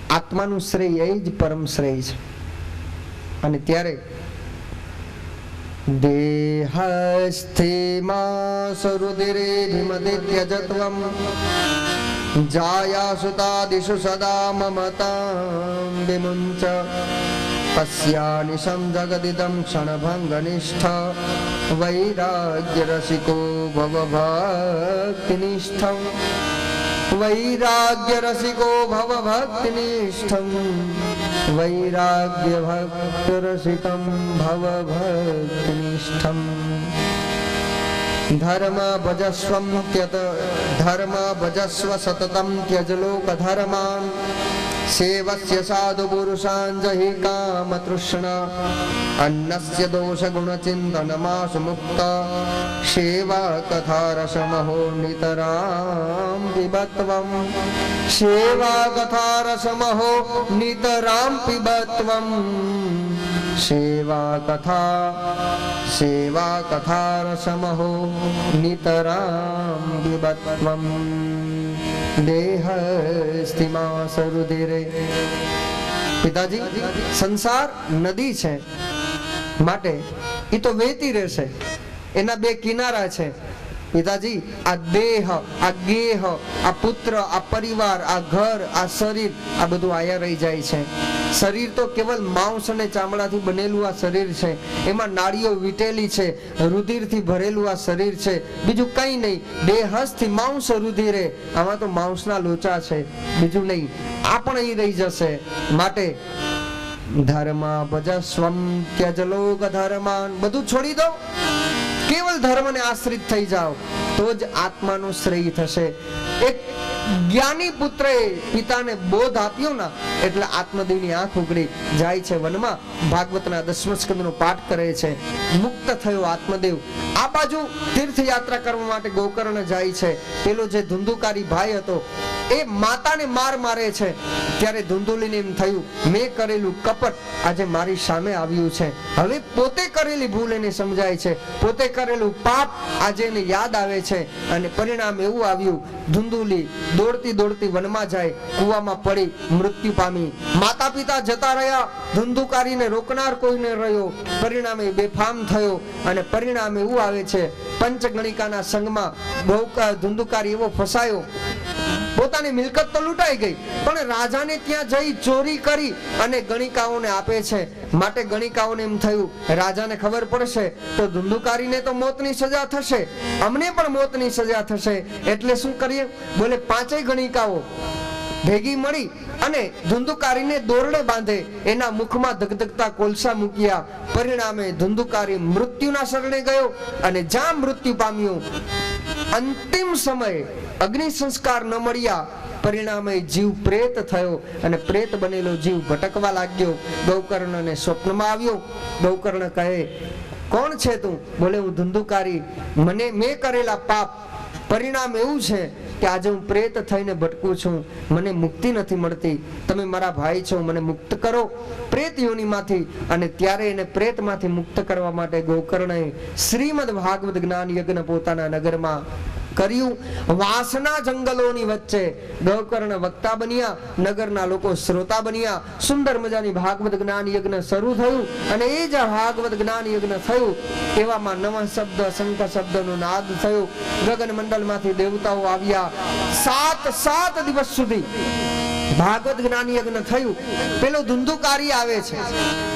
S1: આત્માનું શ્રેય એ જ પરમ શ્રેય છે. અને ત્યારે દેહસ્થિમા સરુદિરે ભીમદિત્યજત્વમ જાયાસુતાદિષુ સદા મમતાં વિમુંચ કસ્યાનિશં જગદિદં ક્ષણભંગનિષ્ઠ વૈરાગ્યરસિકો ભવભક્તિનિષ્ઠં વૈરાગ્યરસિકો ભવભક્તિનિષ્ઠં વૈરાગ્યભક્તરસિકં ભવભક્તિનિષ્ઠં ધર્મ ભજસ્વ સતતં ત્યજ લોકધર્માન સેવસ્ય સાધુ પુરુષાન જહિ કામ તૃષ્ણા અન્નસ્ય દોષ ગુણ ચિંતનમાસુ મુક્ત સેવા કથા રસમહો નિતરામ પિબત્વમ સેવા કથા રસમહો નિતરામ પિબત્વમ સેવા કથા રસમહો નિતરામ પિબત્વમ દેહસ્થિમા સરુધિરે. પિતાજી, સંસાર નદી છે, માટે એ તો વહેતી રહેશે. એના બે કિનારા છે, પિતાજી આ દેહ, આ ગેહ, આ પુત્ર, આ પરિવાર, આ ઘર, આ શરીર, આ બધું આયા રહી જાય છે. શરીર તો કેવલ માંસ અને ચામડાથી બનેલું આ શરીર છે. એમાં નાડીઓ વીટેલી છે, રુધિરથી ભરેલું આ શરીર છે, બીજું કંઈ નહીં. દેહથી માંસ રુધિરે, આમાં તો માંસના લોચા છે, બીજું નહીં. આ પણ અહીં રહી જશે. માટે ધર્મ ભજસ્વમ ત્યજલોક ધર્માન, બધું છોડી દો, કેવલ ધર્મને આશ્રિત થઈ જાઓ, તો જ આત્માનો શ્રેય થશે. એક જ્ઞાની પુત્રએ પિતાને બોધ આપ્યો ના, એટલે આત્મદેવની આંખ ઉગડી જાય છે વનમાં. ભાગવતના 10મા સ્કંદનો પાઠ કરે છે. મુક્ત થયો આત્મદેવ. આ બાજુ તીર્થયાત્રા કરવા માટે ગોકર્ણ જાય છે. પેલો જે ધુંધુકારી ભાઈ હતો એ માતાને માર મારે છે. ત્યારે ધુંધુલીને એમ થયું, મેં કરેલું કપટ આજે મારી સામે આવ્યું છે. હવે પોતે કરેલી ભૂલ એને સમજાય છે, પોતે કરેલું પાપ આજે એને યાદ આવે છે. અને પરિણામ એવું આવ્યું, ધુંધુલી દોડતી દોડતી વનમાં જાય, કૂવામાં પડી મૃત્યુ પામી. માતા પિતા જતા રહ્યા, ધુંધુકારીને રોકનાર કોઈ ન રહ્યો. પરિણામે બેફામ થયો. અને પરિણામ એવું આવે છે, પંચગણિકાના સંગમાં ધુંધુકારી એવો ફસાયો, પોતાની મિલકત તો લૂંટાઈ ગઈ, પણ રાજાને ત્યાં જઈ ચોરી કરી અને ગણિકાઓને આપે છે. માટે ગણિકાઓને એમ થયું, રાજાને ખબર પડશે તો ધુંધુકારીને તો મોતની સજા થશે, અમને પણ મોતની સજા થશે. એટલે શું કરીએ? બોલે 5 ગણિકાઓ ભેગી મળી અને ધુંધુકારીને દોરડે બાંધે, એના મુખમાં ધગધગતા કોલસા મૂક્યા. પરિણામે ધુંધુકારી મૃત્યુના શરણે ગયો અને જ્યાં મૃત્યુ પામ્યું. અંતિમ સમયે અગ્નિ સંસ્કાર ન મળ્યા, પરિણામે જીવ પ્રેત થયો અને પ્રેત બનેલો જીવ ભટકવા લાગ્યો. ગૌકર્ણને સ્વપ્નમાં આવ્યો. ગૌકર્ણ કહે, કોણ છે તું? બોલે, હું ધુંધુકારી, મેં કરેલા પાપ પરિણામ એવું છે કે આજે હું પ્રેત થઈને ભટકું છું, મને મુક્તિ નથી મળતી. તમે મારા ભાઈ છો, મને મુક્ત કરો પ્રેત યોનિમાંથી. અને ત્યારે એને પ્રેતમાંથી મુક્ત કરવા માટે ગોકર્ણએ શ્રીમદ ભાગવત જ્ઞાન યજ્ઞ પોતાના નગરમાં કર્યું. વાસના જંગલોની વચ્ચે ગોકર્ણ વક્તા બન્યા, નગરના લોકો શ્રોતા બન્યા. સુંદર મજાની ભાગવત જ્ઞાન યજ્ઞ શરૂ થયું. અને એ જ ભાગવત જ્ઞાન યજ્ઞ થયું એવામાં નવા શબ્દ, શંખ શબ્દનો નાદ થયો. ગગન મંડળમાંથી દેવતાઓ આવ્યા. 7 દિવસ સુધી ભાગવત જ્ઞાન યજ્ઞ થયું. પેલો ધુંધુકારી આવે છે,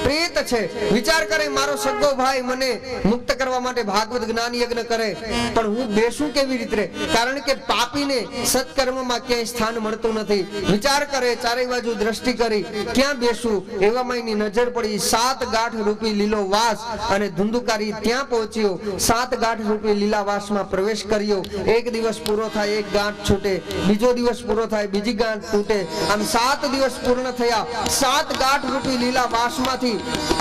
S1: પ્રેત છે, વિચાર કરે મારો સગો ભાઈ મને મુક્ત કરવા માટે ભાગવત જ્ઞાન યજ્ઞ કરે, પણ હું બેસું કેવી રીતે? કારણ કે પાપીને સત્કર્મમાં ક્યાંય સ્થાન મળતું નથી. વિચાર કરે, ચારે બાજુ દ્રષ્ટિ કરી, ક્યાં બેસું? એવામાં એની નજર પડી 7 ગાંઠ રૂપી લીલો વાસ. અને ધુંધુકારી ત્યાં પહોંચ્યો. 7 ગાંઠ રૂપી લીલા વાસમાં પ્રવેશ કર્યો. એક દિવસ પૂરો થાય, એક ગાંઠ છૂટે, બીજો દિવસ પૂરો થાય, બીજી ગાંઠ તૂટે. આમ 7 દિવસ પૂર્ણ થયા. 7 ગાંઠ રૂપી લીલા વાસમાંથી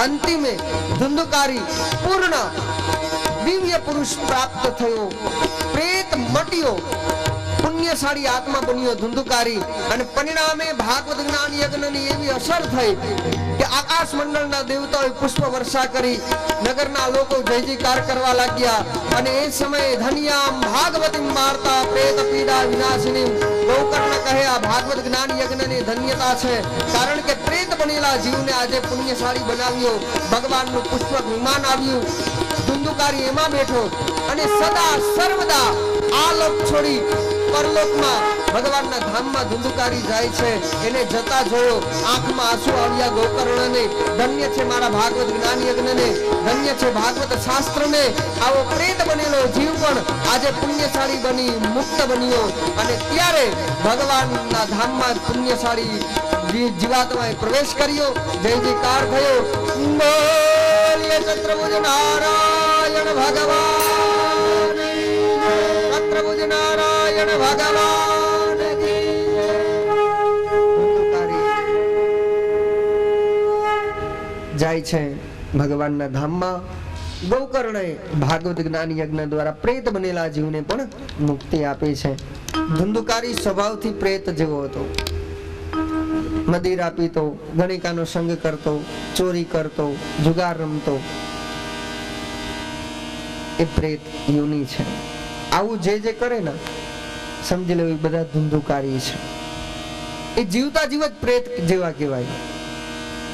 S1: અંતિમે ધુંધુકારી પૂર્ણ દિવ્ય પુરુષ પ્રાપ્ત થયો. પ્રેત મટ્યો, પુણ્યશાળી આત્મા બન્યો ધુંધુકારી. અને પરિણામે ભાગવત જ્ઞાન યજ્ઞની એવી અસર થઈ કે આકાશ મંડળના દેવતાઓએ પુષ્પ વર્ષા કરી, નગરના લોકો જય જયકાર કરવા લાગ્યા. અને એ સમયે ધન્યામ ભાગવતીમ વાર્તા પ્રેત પીડા વિનાશિની. ગૌકર્ણ કહે, આ ભાગવત જ્ઞાન યજ્ઞની ધન્યતા છે, કારણ કે પ્રેત બનેલા જીવને આજે પુણ્યશાળી બનાવ્યો. ભગવાનનું પુષ્પક વિમાન આવ્યું, ધુંધુકારી એમાં બેઠો અને સદા સર્વદા આ લોક છોડી પરલોકમાં ભગવાનના ધામમાં ધુંધુકારી જાય છે. એને જતા જોયો, આંખમાં આંસુ આવ્યા ગોકર્ણને. ધન્ય છે મારા ભાગવત જ્ઞાન યજ્ઞને, ધન્ય છે ભાગવત શાસ્ત્રને. આવો પ્રેત બનેલો જીવ પણ આજે પુણ્યશાળી બની મુક્ત બન્યો. અને ત્યારે ભગવાનના ધામમાં પુણ્યશાળી જીવાત્માએ પ્રવેશ કર્યો. જય જયકાર થયો. બોલીએ ચંદ્રભુજ નારાયણ ભગવાન, ચંદ્રભુજ નારાયણ ભગવાન જાય છે ભગવાનના ધામમાં. ગૌકર્ણએ ભાગવત જ્ઞાન યજ્ઞ દ્વારા પ્રેત બનેલા જીવને પણ મુક્તિ આપી છે. ધુંધુકારી સ્વભાવથી પ્રેત જેવો હતો. મદિરા પીતો, ગણિકાનો સંગ કરતો, ચોરી કરતો, જુગાર રમતો. એ પ્રેત યોની છે. આવું જે કરે ને સમજી લેવું, બધા ધુંધુકારી છે. એ જીવતા જીવ જ પ્રેત જેવા કહેવાય.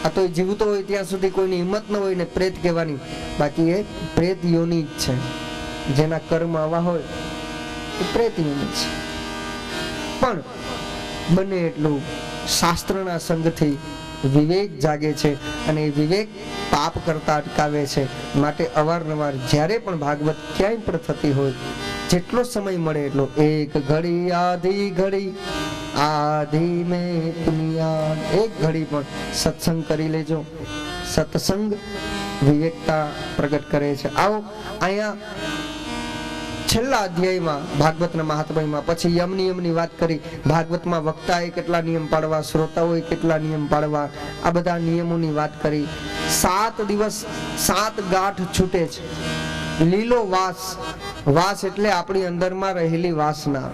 S1: આ તો જીવતો હોય ત્યાં સુધી કોઈની હિંમત ન હોય ને પ્રેત કહેવાની, બાકી એ પ્રેત યોની જ છે. જેના કર્મ આવા હોય એ પ્રેત નિયમિત છે. પણ બને એટલું શાસ્ત્રના સંગથી વિવેક જાગે છે અને એ વિવેક પાપ કરતા અટકાવે છે. માટે અવારનવાર જ્યારે પણ ભાગવત ક્યાંય પણ થતી હોય, જેટલો સમય મળે એટલો, એક ઘડી આધી મેં પુનિયા, એક ઘડી પણ સત્સંગ કરી લેજો. સત્સંગ વિવેકતા પ્રગટ કરે છે. આવો અહીંયા છેલ્લા અધ્યાયમાં ભાગવતના મહાત્મ્યમાં પછી યમ નિયમની વાત કરી. ભાગવતમાં વક્તાએ કેટલા નિયમ પાડવા, શ્રોતાઓએ કેટલા નિયમ પાડવા, આ બધા નિયમોની વાત કરી. 7 દિવસ 7 ગાંઠ છૂટે છે. લીલો વાસ, વાસ એટલે આપણી અંદરમાં રહેલી વાસના.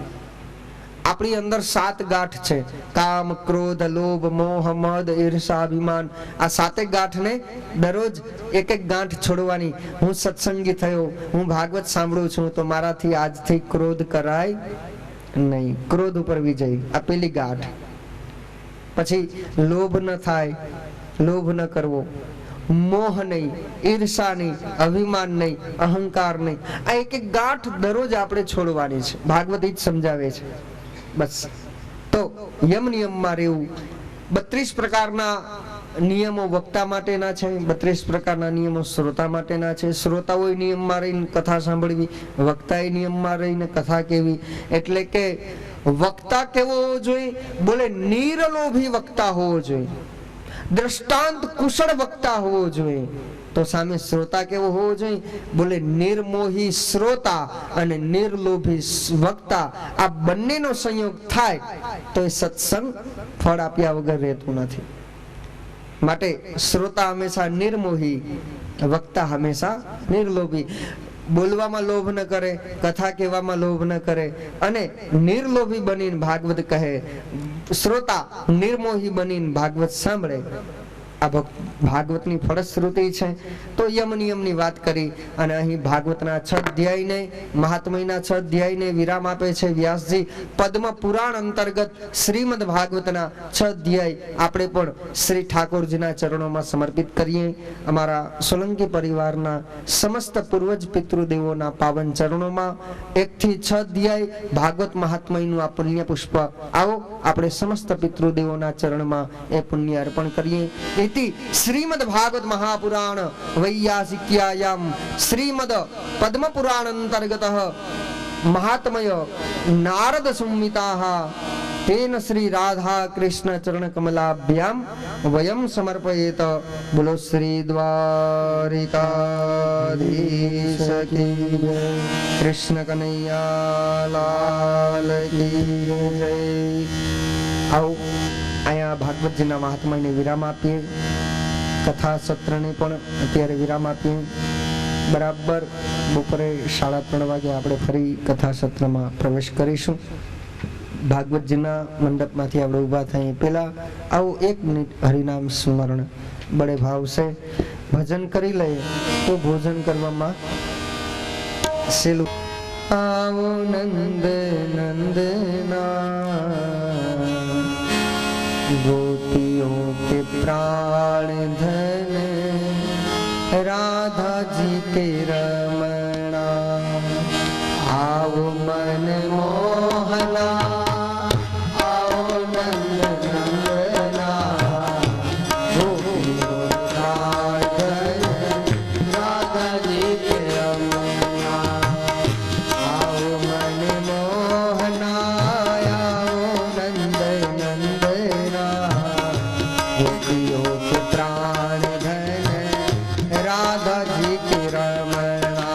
S1: આપણી અંદર 7 ગાંઠ છે. કામ, ક્રોધ, લોભ, મોહ, મદ, ઈર્ષા, અભિમાન. આ 7 ગાંઠને દરરોજ એક ગાંઠ છોડવાની. હું સત્સંગી થયો, હું ભાગવત સાંભળું છું, તો મારાથી આજથી ક્રોધ કરાય નહીં. ક્રોધ ઉપર વિજય, આ પેલી ગાંઠ. પછી લોભ ન થાય, લોભ ન કરવો, મોહ નહીં, ઈર્ષા નહીં, અભિમાન નહીં, અહંકાર નહીં. આ એક ગાંઠ દરરોજ આપણે છોડવાની છે. ભાગવત જ સમજાવે છે. બસ. તો યમ નિયમમાં રહેવું. 32 પ્રકારના નિયમો વક્તા માટેના છે, 32 પ્રકારના નિયમો શ્રોતા માટેના છે. શ્રોતાઓએ નિયમમાં રહીને કથા સાંભળવી, વક્તાએ નિયમમાં રહીને કથા કહેવી. એટલે કે વક્તા કેવો હોવો જોઈએ? બોલે નિર્લોભી વક્તા હોવો જોઈએ, દ્રષ્ટાંત કુશળ વક્તા હોવો જોઈએ. તો સામે શ્રોતા કેવો હોવો જોઈએ? બોલે નિર્મોહી શ્રોતા અને નિર્લોભી વક્તા. આ બંનેનો સંયોગ થાય તો એ સત્સંગ ફળ આપ્યા વગર રહેતું નથી. માટે શ્રોતા હંમેશા નિર્મોહી, વક્તા હંમેશા નિર્લોભી. બોલવામાં લોભ ન કરે, કથા કહેવામાં લોભ ન કરે અને નિર્લોભી બનીને ભાગવત કહે. શ્રોતા નિર્મોહી બનીને ભાગવત સાંભળે. આ ભાગવતની ફળશ્રુતિ છે. તો યમ નિયમની વાત કરી અને અહીં ભાગવતના 6 અધ્યાયને, મહાત્મ્યના 6 અધ્યાયને વિરામ આપે છે વ્યાસજી. પદ્મ પુરાણ અંતર્ગત શ્રીમદ ભાગવતના 6 અધ્યાય આપણે પણ શ્રી ઠાકોરજીના ચરણોમાં સમર્પિત કરીએ. અમારા સોલંકી પરિવારના સમસ્ત પૂર્વજ પિતૃદેવોના પાવન ચરણોમાં 1 થી 6 અધ્યાય ભાગવત મહાત્મ્યનું આ પુણ્ય પુષ્પ, આવો આપણે સમસ્ત પિતૃદેવોના ચરણમાં એ પુણ્ય અર્પણ કરીએ. શ્રીમદ ભાગવત મહાપુરાણ વૈયાસિક્યાયામ શ્રીમદ પદ્મ પુરાણ અંતર્ગત મહાત્મય નારદ સંહિતાઃ તેન શ્રી રાધા કૃષ્ણ ચરણ કમલાભ્યામ વયમ સમર્પયેત. બોલો શ્રી દ્વારિકાધીશ કી જય, કૃષ્ણ કનૈયા લાલ કી જય. આવો અહીંયા ભાગવતજીના મહાત્માને વિરામ આપીએ. કથા સત્રને પણ અત્યારે વિરામ આપીએ. બરાબર બપોરે 3:30 વાગે આપણે ફરી કથા સત્રમાં પ્રવેશ કરીશું. ભાગવતજીના મંડપમાંથી આપણે ઊભા થઈએ પહેલા આવું 1 મિનિટ હરિનામ સ્મરણ બડે ભાવ છે ભજન કરી લઈએ તો ભોજન કરવામાં સેલું. આવો નંદ નંદના गोपियों के प्राण धन राधा जी के रमणा, आओ मन मोहना, आओ नंद नंदना, गोपियों प्राण धन राधा जी के रमणा, आओ मन मोहना, आओ नंद नंदना, गोपियों के प्राण धन राधा जी के रमणा.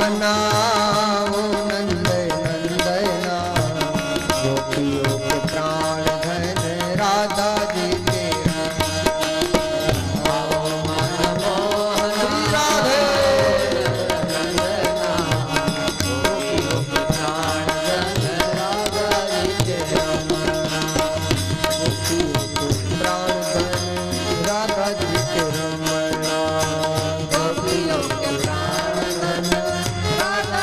S1: मनाओ नंद नंदना, गोपियों के प्राण धन राधा जी के आओ मन मोहन राधे नंदना, गोपियों के प्राण धन राधा जी के रमना, गोपियों के प्राण धन राधा जी के रमना, गोपियों के प्राण धन राधा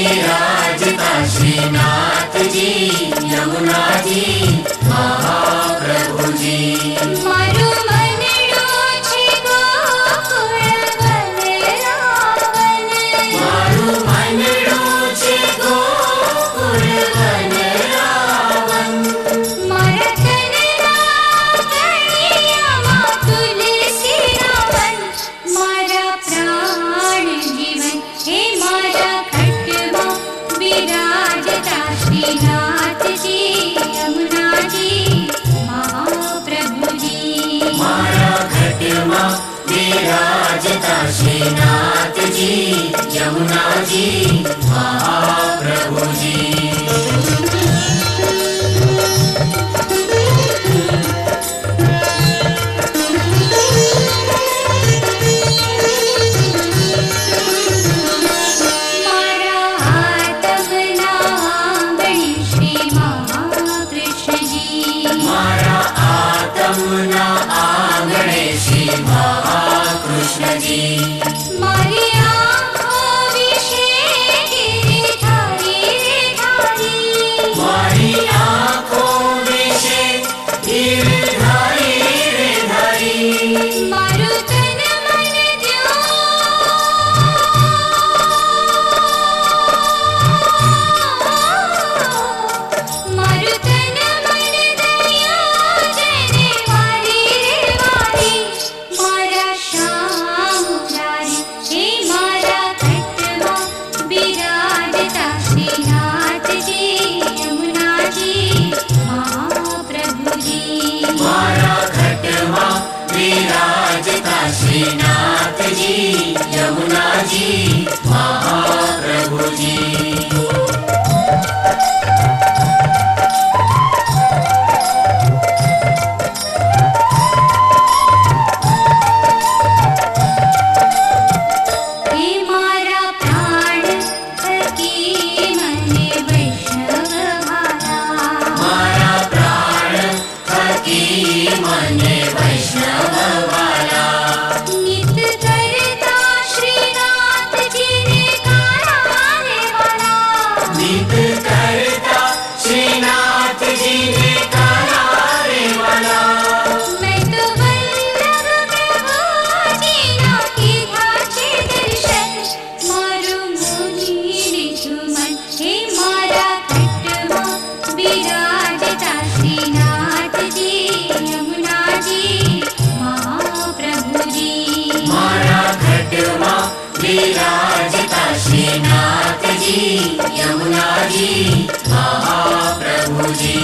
S2: विराजता श्रीनाथ जी यमुना जी महाप्रभु जी। मारू मनडो छे गोकुळ वनरावन, मारू मनडो छे गोकुळ वनरावन। मारा तनना कणियामां तुलसी रावण, मारा प्राण जीवन हे मारा खटमा विराजता श्रीनाथ जी यमुना जी महाप्रभु जी। मारा खटमा विराजता श्रीनाथ जी यमुना जी महाप्रभु जी। महाकृष्ण जी मारी आँखों विषे गिरधारी रे धारी, मारी आँखों विषे गिरधारी रे धारी। मारू तन मन द्यो मारू तन मन दया जने वारी रे वारी। मारा श्याम मुरारी हे मारा खटमा विराजता श्रीनाथ जी यमुना जी महाप्रभु जी। मारा खटमा विराजता श्रीनाथ जी यमुना जी महाप्रभु जी। मने वैष्णव वाला नित करता श्रीनाथ जी ने गाना रे वाला, नित करता श्रीनाथ जी ने गाना रे वाला। मैं तो वल्लभ प्रभु जी ना कीधा छे दर्शन, मारू मुनि रिझुमन हे मारा खटमा विराजता श्रीनाथ जी यमुना जी महाप्रभु जी। मारा खटमा विराजता श्रीनाथ जी यमुना जी महाप्रभु जी।